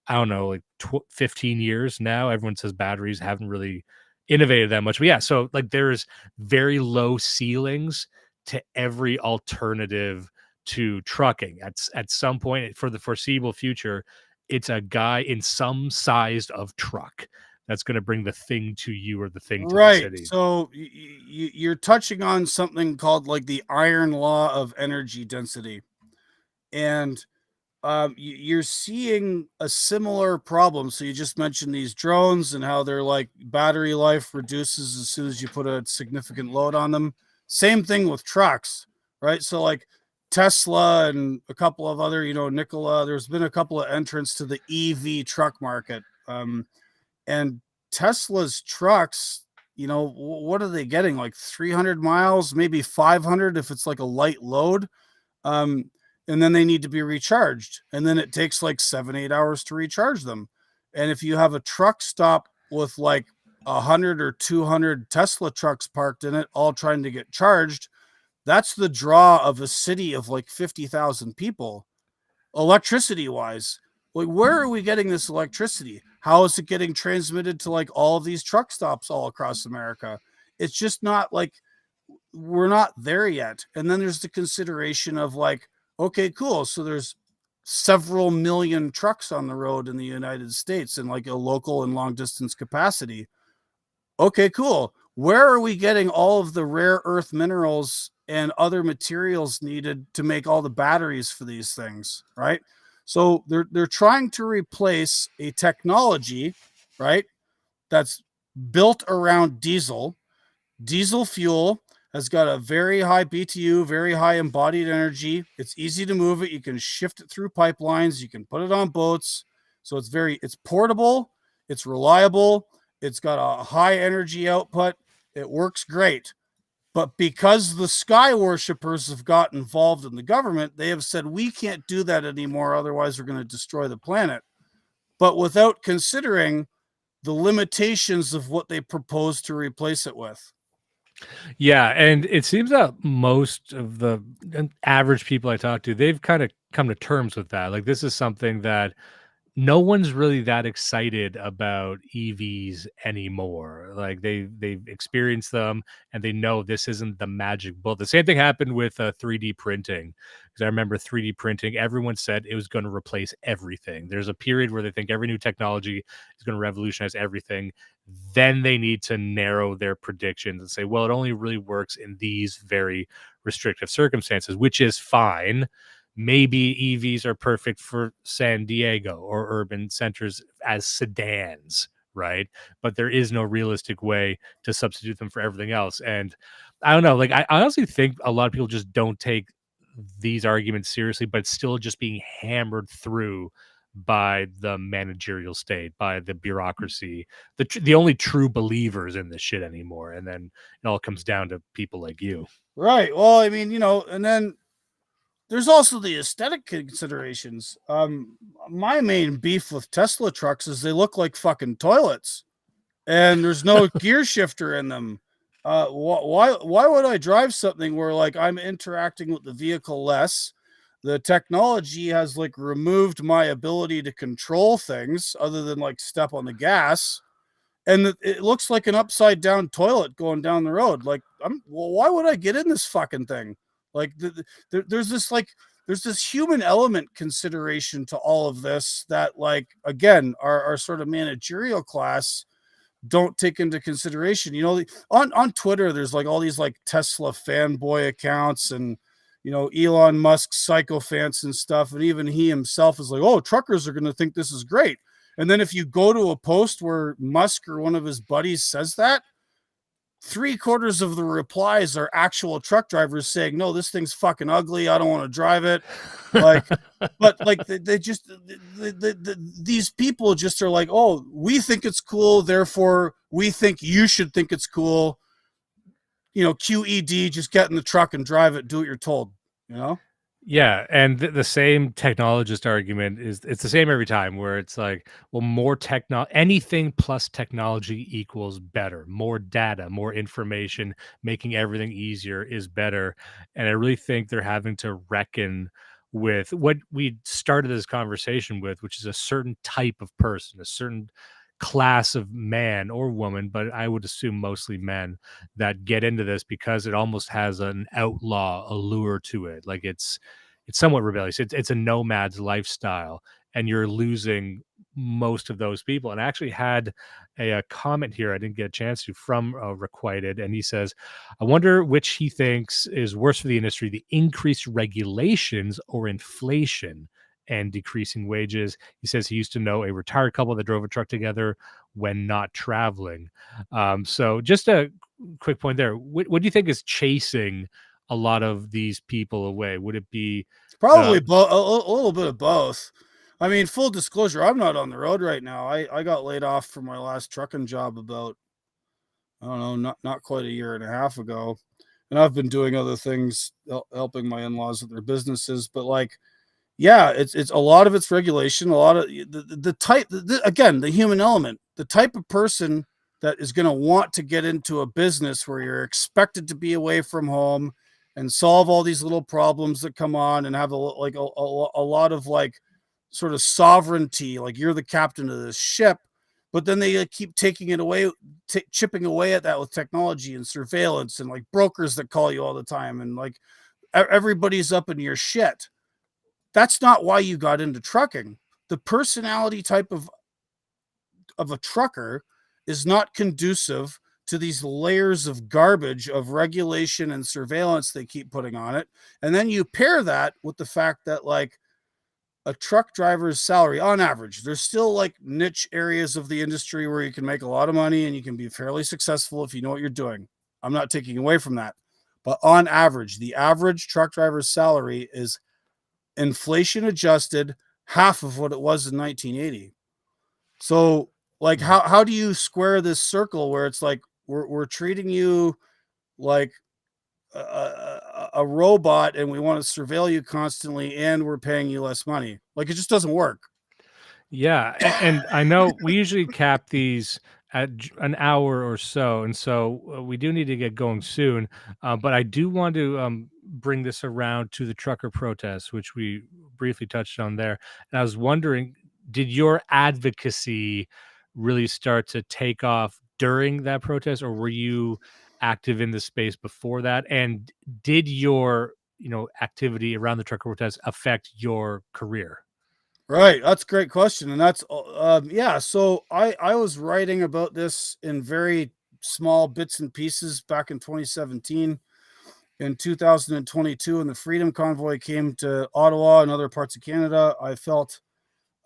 I don't know, like 15 years now. Everyone says batteries haven't really innovated that much. But yeah, so like there's very low ceilings to every alternative to trucking. At some point for the foreseeable future, it's a guy in some size of truck that's going to bring the thing to you or the thing to the right. city. So you're touching on something called like the iron law of energy density. And you're seeing a similar problem. So you just mentioned these drones and how their like battery life reduces as soon as you put a significant load on them. Same thing with trucks, right? So like Tesla and a couple of other, Nikola, there's been a couple of entrants to the EV truck market. And Tesla's trucks, what are they getting? Like 300 miles, maybe 500 if it's like a light load. And then they need to be recharged. And then it takes like 7-8 hours to recharge them. And if you have a truck stop with like 100 or 200 Tesla trucks parked in it, all trying to get charged, that's the draw of a city of like 50,000 people, electricity wise. Like, where are we getting this electricity? How is it getting transmitted to like all of these truck stops all across America? It's just not like we're not there yet. And then there's the consideration of like, okay, cool. So there's several million trucks on the road in the United States in like a local and long distance capacity. Okay, cool. Where are we getting all of the rare earth minerals and other materials needed to make all the batteries for these things, right? So they're trying to replace a technology, right, that's built around diesel. Diesel fuel has got a very high BTU, very high embodied energy. It's easy to move it. You can shift it through pipelines. You can put it on boats. So it's portable. It's reliable. It's got a high energy output. It works great. But because the sky worshippers have got involved in the government, they have said, we can't do that anymore. Otherwise, we're going to destroy the planet. But without considering the limitations of what they propose to replace it with. Yeah, and it seems that most of the average people I talk to, they've kind of come to terms with that. Like, this is something that no one's really that excited about EVs anymore. Like they've experienced them and they know this isn't the magic bullet. The same thing happened with 3D printing, because I remember 3D printing. Everyone said it was going to replace everything. There's a period where they think every new technology is going to revolutionize everything. Then they need to narrow their predictions and say, well, it only really works in these very restrictive circumstances, which is fine. Maybe EVs are perfect for San Diego or urban centers as sedans, right? But there is no realistic way to substitute them for everything else. And I don't know, like I honestly think a lot of people just don't take these arguments seriously, but it's still just being hammered through by the managerial state, by the bureaucracy, the only true believers in this shit anymore. And then it all comes down to people like you. Right. Well, I mean, and then there's also the aesthetic considerations. My main beef with Tesla trucks is they look like fucking toilets, and there's no gear shifter in them. Why would I drive something where like I'm interacting with the vehicle less? The technology has like removed my ability to control things other than like step on the gas, and it looks like an upside down toilet going down the road. Like, why would I get in this fucking thing? Like, there's this human element consideration to all of this that, like, again, our sort of managerial class don't take into consideration. On Twitter, there's like all these like Tesla fanboy accounts and Elon Musk sycophants and stuff, and even he himself is like, oh, truckers are going to think this is great. And then if you go to a post where Musk or one of his buddies says that, 3/4 of the replies are actual truck drivers saying, no, this thing's fucking ugly, I don't want to drive it. Like, but like they just these people just are like, oh, we think it's cool, therefore we think you should think it's cool. QED, just get in the truck and drive it, do what you're told. Yeah, and the same technologist argument it's the same every time, where it's like, well, more anything plus technology equals better. More data, more information, making everything easier is better. And I really think they're having to reckon with what we started this conversation with, which is a certain type of person, a certain class of man or woman, but I would assume mostly men, that get into this because it almost has an outlaw allure to it. Like it's somewhat rebellious. It's a nomad's lifestyle, and you're losing most of those people. And I actually had a comment here I didn't get a chance to from Requited, and he says, I wonder which he thinks is worse for the industry, the increased regulations or inflation and decreasing wages. He says he used to know a retired couple that drove a truck together when not traveling. So just a quick point there. What do you think is chasing a lot of these people away? Would it be probably a little bit of both? I mean, full disclosure, I'm not on the road right now. I got laid off from my last trucking job about, I don't know, not quite a year and a half ago. And I've been doing other things, helping my in-laws with their businesses. But like, yeah, it's a lot of it's regulation, a lot of the type, again, the human element, the type of person that is going to want to get into a business where you're expected to be away from home and solve all these little problems that come on and have a lot of like sort of sovereignty, like you're the captain of this ship. But then they keep taking it away, chipping away at that with technology and surveillance and like brokers that call you all the time, and like everybody's up in your shit. That's not why you got into trucking. The personality type of a trucker is not conducive to these layers of garbage of regulation and surveillance they keep putting on it. And then you pair that with the fact that like a truck driver's salary on average, there's still like niche areas of the industry where you can make a lot of money and you can be fairly successful if you know what you're doing. I'm not taking away from that. But on average, the average truck driver's salary is inflation adjusted half of what it was in 1980. So like how do you square this circle where it's like we're treating you like a robot and we want to surveil you constantly and we're paying you less money? Like, it just doesn't work. Yeah, and I know we usually cap these at an hour or so, and so we do need to get going soon. But I do want to bring this around to the trucker protests, which we briefly touched on there. And I was wondering, did your advocacy really start to take off during that protest, or were you active in the space before that? And did your, activity around the trucker protest affect your career? Right, that's a great question, and that's yeah. So I was writing about this in very small bits and pieces back in 2017. In 2022, when the Freedom Convoy came to Ottawa and other parts of Canada, I felt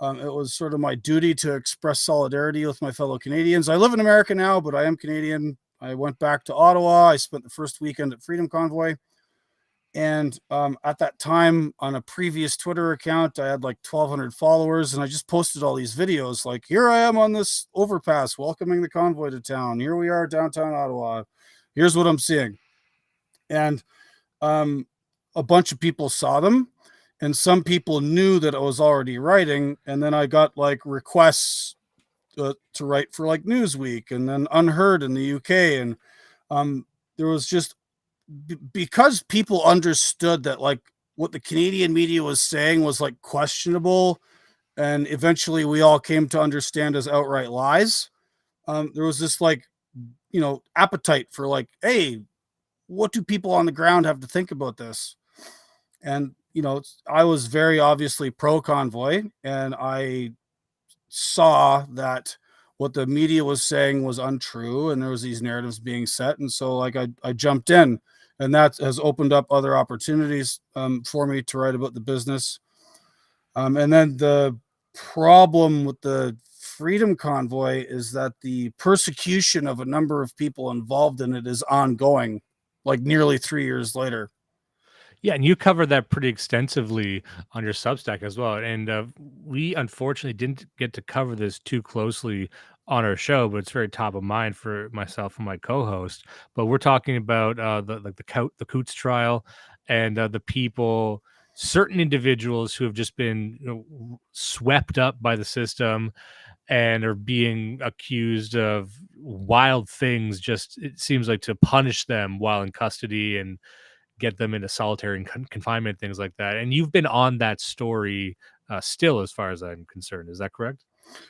it was sort of my duty to express solidarity with my fellow Canadians. I live in America now, but I am Canadian. I went back to Ottawa. I spent the first weekend at Freedom Convoy. And at that time, on a previous Twitter account, I had like 1,200 followers, and I just posted all these videos like, here I am on this overpass welcoming the convoy to town. Here we are downtown Ottawa. Here's what I'm seeing. And um, a bunch of people saw them, and some people knew that I was already writing. And then I got like requests to write for like Newsweek and then Unheard in the UK. And there was just because people understood that like what the Canadian media was saying was like questionable, and eventually we all came to understand as outright lies. There was this like appetite for like, hey, what do people on the ground have to think about this? And I was very obviously pro convoy, and I saw that what the media was saying was untrue, and there was these narratives being set, and so like I jumped in, and that has opened up other opportunities for me to write about the business. And then the problem with the Freedom Convoy is that the persecution of a number of people involved in it is ongoing, like nearly 3 years later. Yeah, and you covered that pretty extensively on your Substack as well. And we unfortunately didn't get to cover this too closely on our show, but it's very top of mind for myself and my co-host. But we're talking about the Coots trial and the people, certain individuals who have just been swept up by the system and are being accused of wild things. Just it seems like to punish them while in custody and get them into solitary and confinement, things like that. And you've been on that story still, as far as I'm concerned. Is that correct?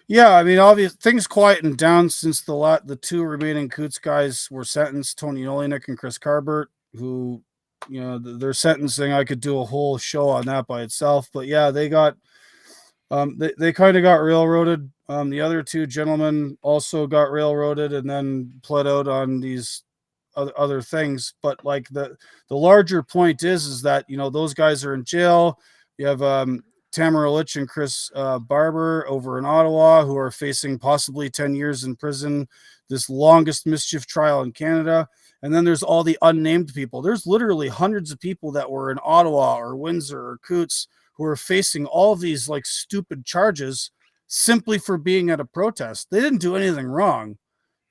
Yeah, I mean, obvious things quietened down since the two remaining Coots guys were sentenced, Tony Olenek and Chris Carbert, who, their sentencing, I could do a whole show on that by itself. But yeah, they got, they kind of got railroaded. The other two gentlemen also got railroaded and then pled out on these other things. But like the larger point is that those guys are in jail. You have Tamara Litch and Chris Barber over in Ottawa, who are facing possibly 10 years in prison, this longest mischief trial in Canada. And then there's all the unnamed people. There's literally hundreds of people that were in Ottawa or Windsor or Coots who are facing all of these like stupid charges simply for being at a protest. They didn't do anything wrong.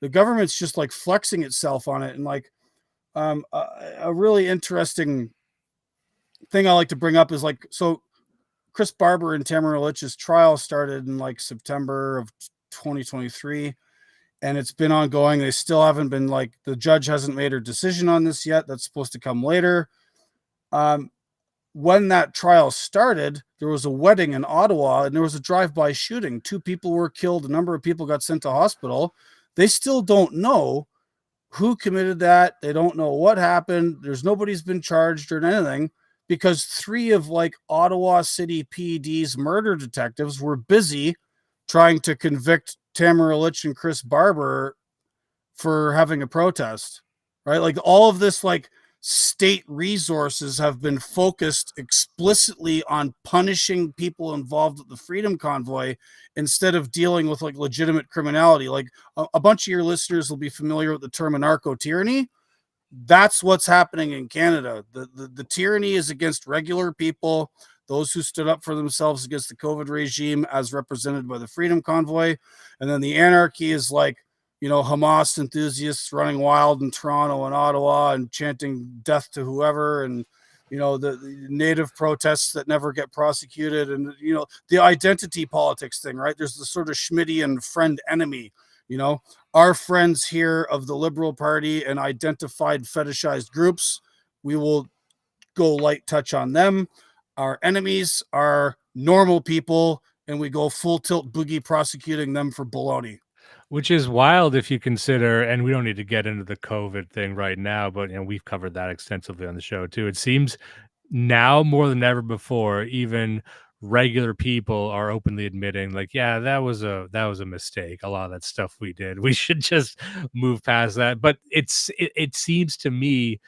The government's just like flexing itself on it. And like a really interesting thing I like to bring up is like, so Chris Barber and Tamara Litch's trial started in like September of 2023, and it's been ongoing. They still haven't been like, the judge hasn't made her decision on this yet. That's supposed to come later. When that trial started, there was a wedding in Ottawa and there was a drive-by shooting. 2 people were killed. A number of people got sent to hospital. They still don't know who committed that. They don't know what happened. There's nobody's been charged or anything because 3 of like Ottawa City PD's murder detectives were busy trying to convict Tamara Litch and Chris Barber for having a protest, right? Like all of this, like state resources have been focused explicitly on punishing people involved with the Freedom Convoy instead of dealing with like legitimate criminality. Like a bunch of your listeners will be familiar with the term anarcho-tyranny. That's what's happening in Canada. The tyranny is against regular people, those who stood up for themselves against the COVID regime as represented by the Freedom Convoy. And then the anarchy is like, Hamas enthusiasts running wild in Toronto and Ottawa and chanting death to whoever, and the native protests that never get prosecuted, and the identity politics thing, right? There's the sort of Schmittian friend enemy. Our friends here of the Liberal Party and identified fetishized groups, we will go light touch on them. Our enemies are normal people and we go full tilt boogie prosecuting them for baloney. Which is wild if you consider, and we don't need to get into the COVID thing right now, but we've covered that extensively on the show too. It seems now more than ever before, even regular people are openly admitting, like, yeah, that was a mistake. A lot of that stuff we did, we should just move past that. But it seems to me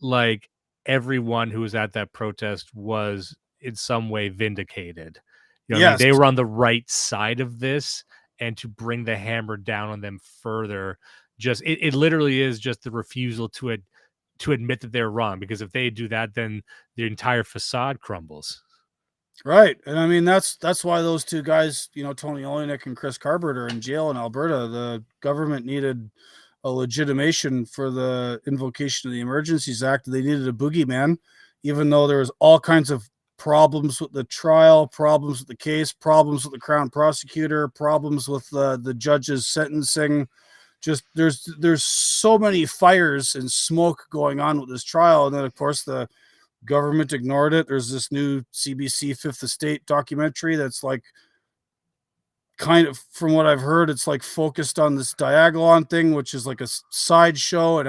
like everyone who was at that protest was in some way vindicated. You know what I mean? Yes, They were on the right side of this, and to bring the hammer down on them further, just it literally is just the refusal to admit that they're wrong, because if they do that, then the entire facade crumbles. right. And I mean, that's why those two guys, Tony Olenek and Chris Carbert, are in jail in Alberta. The government needed a legitimation for the invocation of the Emergencies Act. They needed a boogeyman, even though there was all kinds of problems with the trial, problems with the case, problems with the Crown prosecutor, problems with the judge's sentencing. Just there's so many fires and smoke going on with this trial, and then of course the government ignored it. There's this new CBC Fifth Estate documentary that's like, kind of, from what I've heard, it's like focused on this Diagolon thing, which is like a sideshow.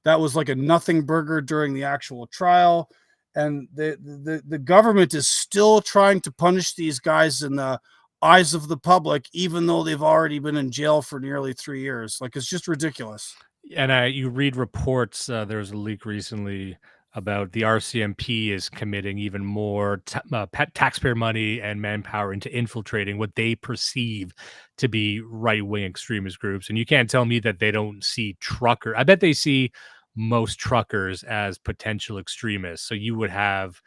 That was like a nothing burger during the actual trial, and the government is still trying to punish these guys in the eyes of the public, even though they've already been in jail for nearly 3 years. Like, it's just ridiculous. And you read reports. There was a leak recently about the RCMP is committing even more taxpayer money and manpower into infiltrating what they perceive to be right wing extremist groups. And you can't tell me that they don't see trucker. I bet they see most truckers as potential extremists. So you would have,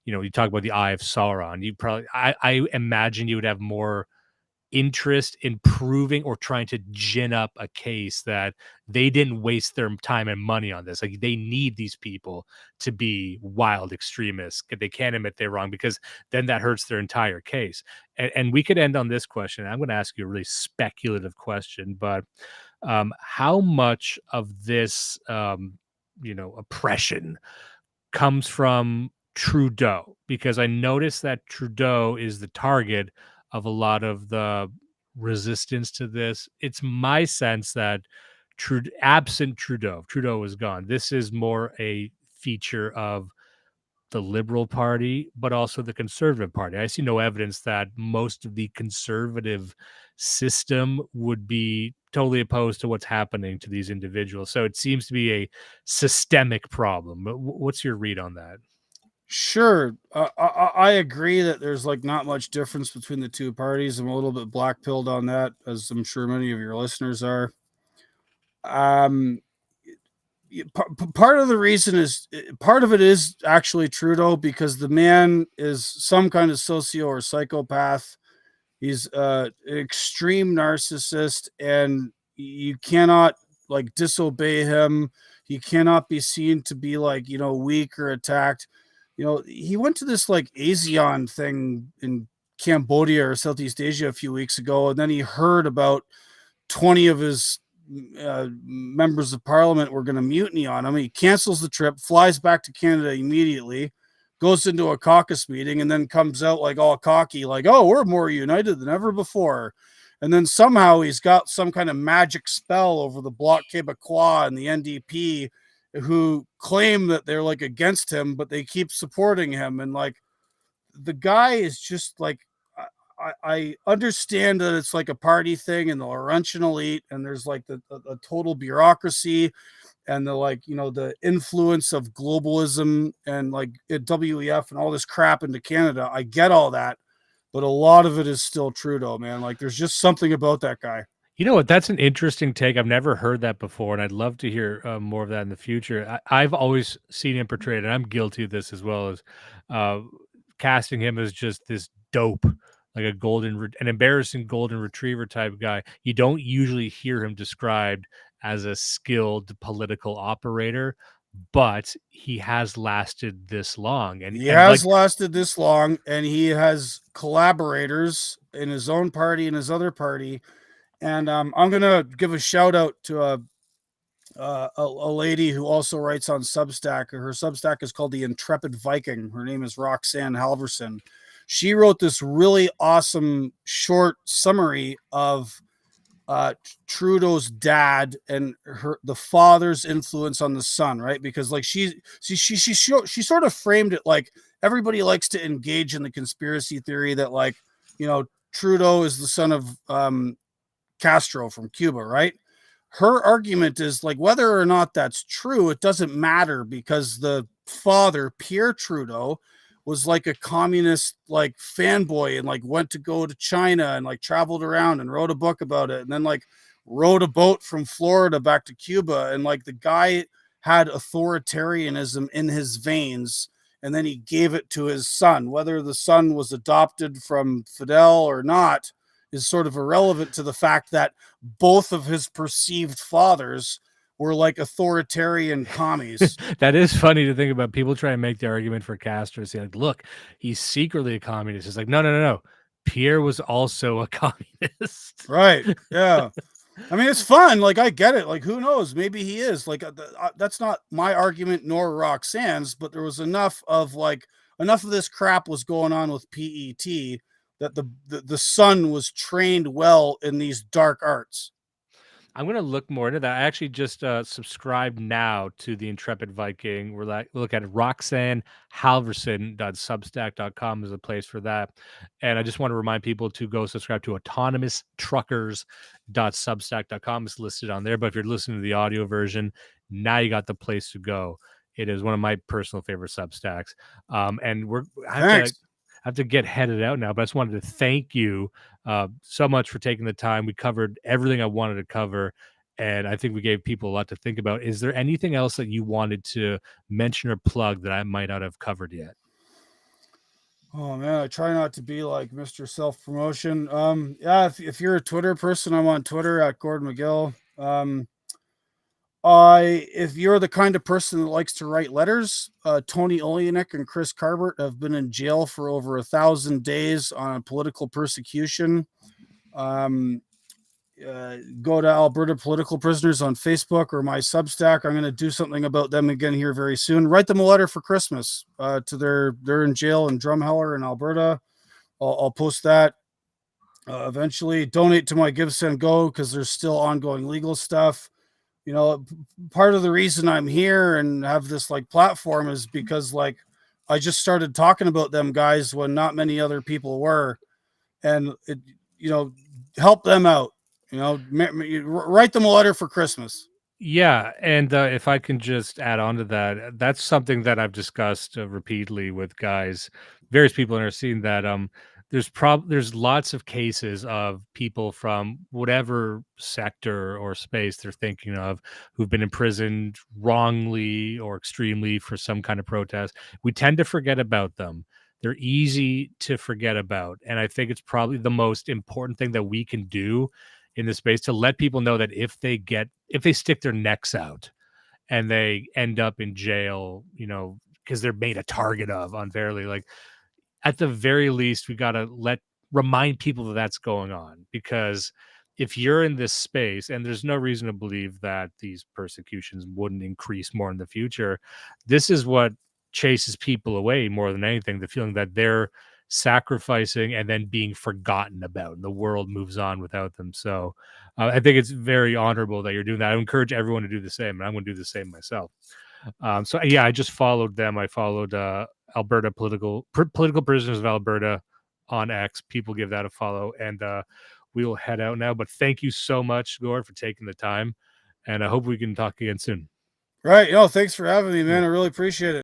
you talk about the Eye of Sauron. You probably, I imagine you would have more interest in proving or trying to gin up a case that they didn't waste their time and money on this. Like, they need these people to be wild extremists. They can't admit they're wrong, because then that hurts their entire case. And we could end on this question. I'm going to ask you a really speculative question, but how much of this, oppression comes from Trudeau? Because I noticed that Trudeau is the target of a lot of the resistance to this. It's my sense that absent Trudeau, if Trudeau is gone, this is more a feature of the Liberal Party, but also the Conservative Party. I see no evidence that most of the conservative system would be totally opposed to what's happening to these individuals. So it seems to be a systemic problem. But what's your read on that? Sure. I agree that there's like not much difference between the two parties. I'm a little bit black pilled on that, as I'm sure many of your listeners are. Um, Part of the reason is, part of it is actually Trudeau, because the man is some kind of socio or psychopath. He's an extreme narcissist, and you cannot like disobey him. He cannot be seen to be like, weak or attacked. He went to this like ASEAN thing in Cambodia or Southeast Asia a few weeks ago, and then he heard about 20 of his members of parliament were going to mutiny on him. He cancels the trip, flies back to Canada immediately, goes into a caucus meeting, and then comes out like all cocky, like, oh, we're more united than ever before. And then somehow he's got some kind of magic spell over the Bloc Québécois and the NDP, who claim that they're like against him, but they keep supporting him. And like, the guy is just like, I understand that it's like a party thing and the Laurentian elite, and there's like the total bureaucracy and the like, the influence of globalism and like WEF and all this crap into Canada. I get all that, but a lot of it is still Trudeau, man. Like, there's just something about that guy. You know what? That's an interesting take. I've never heard that before, and I'd love to hear more of that in the future. I've always seen him portrayed, and I'm guilty of this as well, as uh, casting him as just this dope, like an embarrassing golden retriever type guy. You don't usually hear him described as a skilled political operator, but he has lasted this long, and He and like has lasted this long, and he has collaborators in his own party and his other party. And I'm gonna give a shout out to a lady who also writes on Substack. Her Substack is called The Intrepid Viking. Her name is Roxanne Halverson. she wrote this really awesome short summary of Trudeau's dad and the father's influence on the son, right? Because like she sort of framed it like everybody likes to engage in the conspiracy theory that, like, Trudeau is the son of Castro from Cuba, right? Her argument is like, whether or not that's true, it doesn't matter, because the father, Pierre Trudeau, was like a communist like fanboy and like went to go to China and like traveled around and wrote a book about it, and then like rode a boat from Florida back to Cuba, and like the guy had authoritarianism in his veins, and then he gave it to his son. Whether the son was adopted from Fidel or not is sort of irrelevant to the fact that both of his perceived fathers were like authoritarian commies. That is funny to think about. People try and make the argument for Castro, say like, look, he's secretly a communist. It's like, no. Pierre was also a communist. Right. Yeah. I mean, it's fun. Like, I get it. Like, who knows? Maybe he is. Like, that's not my argument nor Roxanne's, but there was enough of this crap was going on with PET that the son was trained well in these dark arts. I'm going to look more into that. I actually just subscribe now to the Intrepid Viking. We're look at RoxanneHalverson.substack.com is a place for that. And I just want to remind people to go subscribe to AutonomousTruckers.substack.com. It's listed on there. But if you're listening to the audio version, now you got the place to go. It is one of my personal favorite Substacks. And I have to get headed out now, but I just wanted to thank you so much for taking the time. We covered everything I wanted to cover, and I think we gave people a lot to think about. Is there anything else that you wanted to mention or plug that I might not have covered yet? Oh man, I try not to be like Mr. Self-Promotion. Yeah, if you're a Twitter person, I'm on Twitter at Gord Magill. If you're the kind of person that likes to write letters, Tony Olenek and Chris Carbert have been in jail for over 1,000 days on political persecution. Go to Alberta Political Prisoners on Facebook or my Substack. I'm going to do something about them again here very soon. Write them a letter for Christmas. They're in jail in Drumheller in Alberta. I'll post that eventually. Donate to my Give Send Go because there's still ongoing legal stuff. Part of the reason I'm here and have this like platform is because like I just started talking about them guys when not many other people were, and it, help them out. Write them a letter for Christmas. Yeah, and if I can just add on to that, that's something that I've discussed repeatedly with guys, various people in our scene, that there's lots of cases of people from whatever sector or space they're thinking of who've been imprisoned wrongly or extremely for some kind of protest. We tend to forget about them. They're easy to forget about, and I think it's probably the most important thing that we can do in this space to let people know that if they stick their necks out and they end up in jail, because they're made a target of unfairly, like, at the very least, we got to remind people that that's going on, because if you're in this space, and there's no reason to believe that these persecutions wouldn't increase more in the future, this is what chases people away more than anything, the feeling that they're sacrificing and then being forgotten about, and the world moves on without them. So I think it's very honorable that you're doing that. I encourage everyone to do the same, and I'm going to do the same myself. So yeah, I just followed them. I followed Alberta political prisoners of Alberta on X. People give that a follow, and we will head out now. But thank you so much, Gord, for taking the time, and I hope we can talk again soon. Right. Thanks for having me, man. I really appreciate it.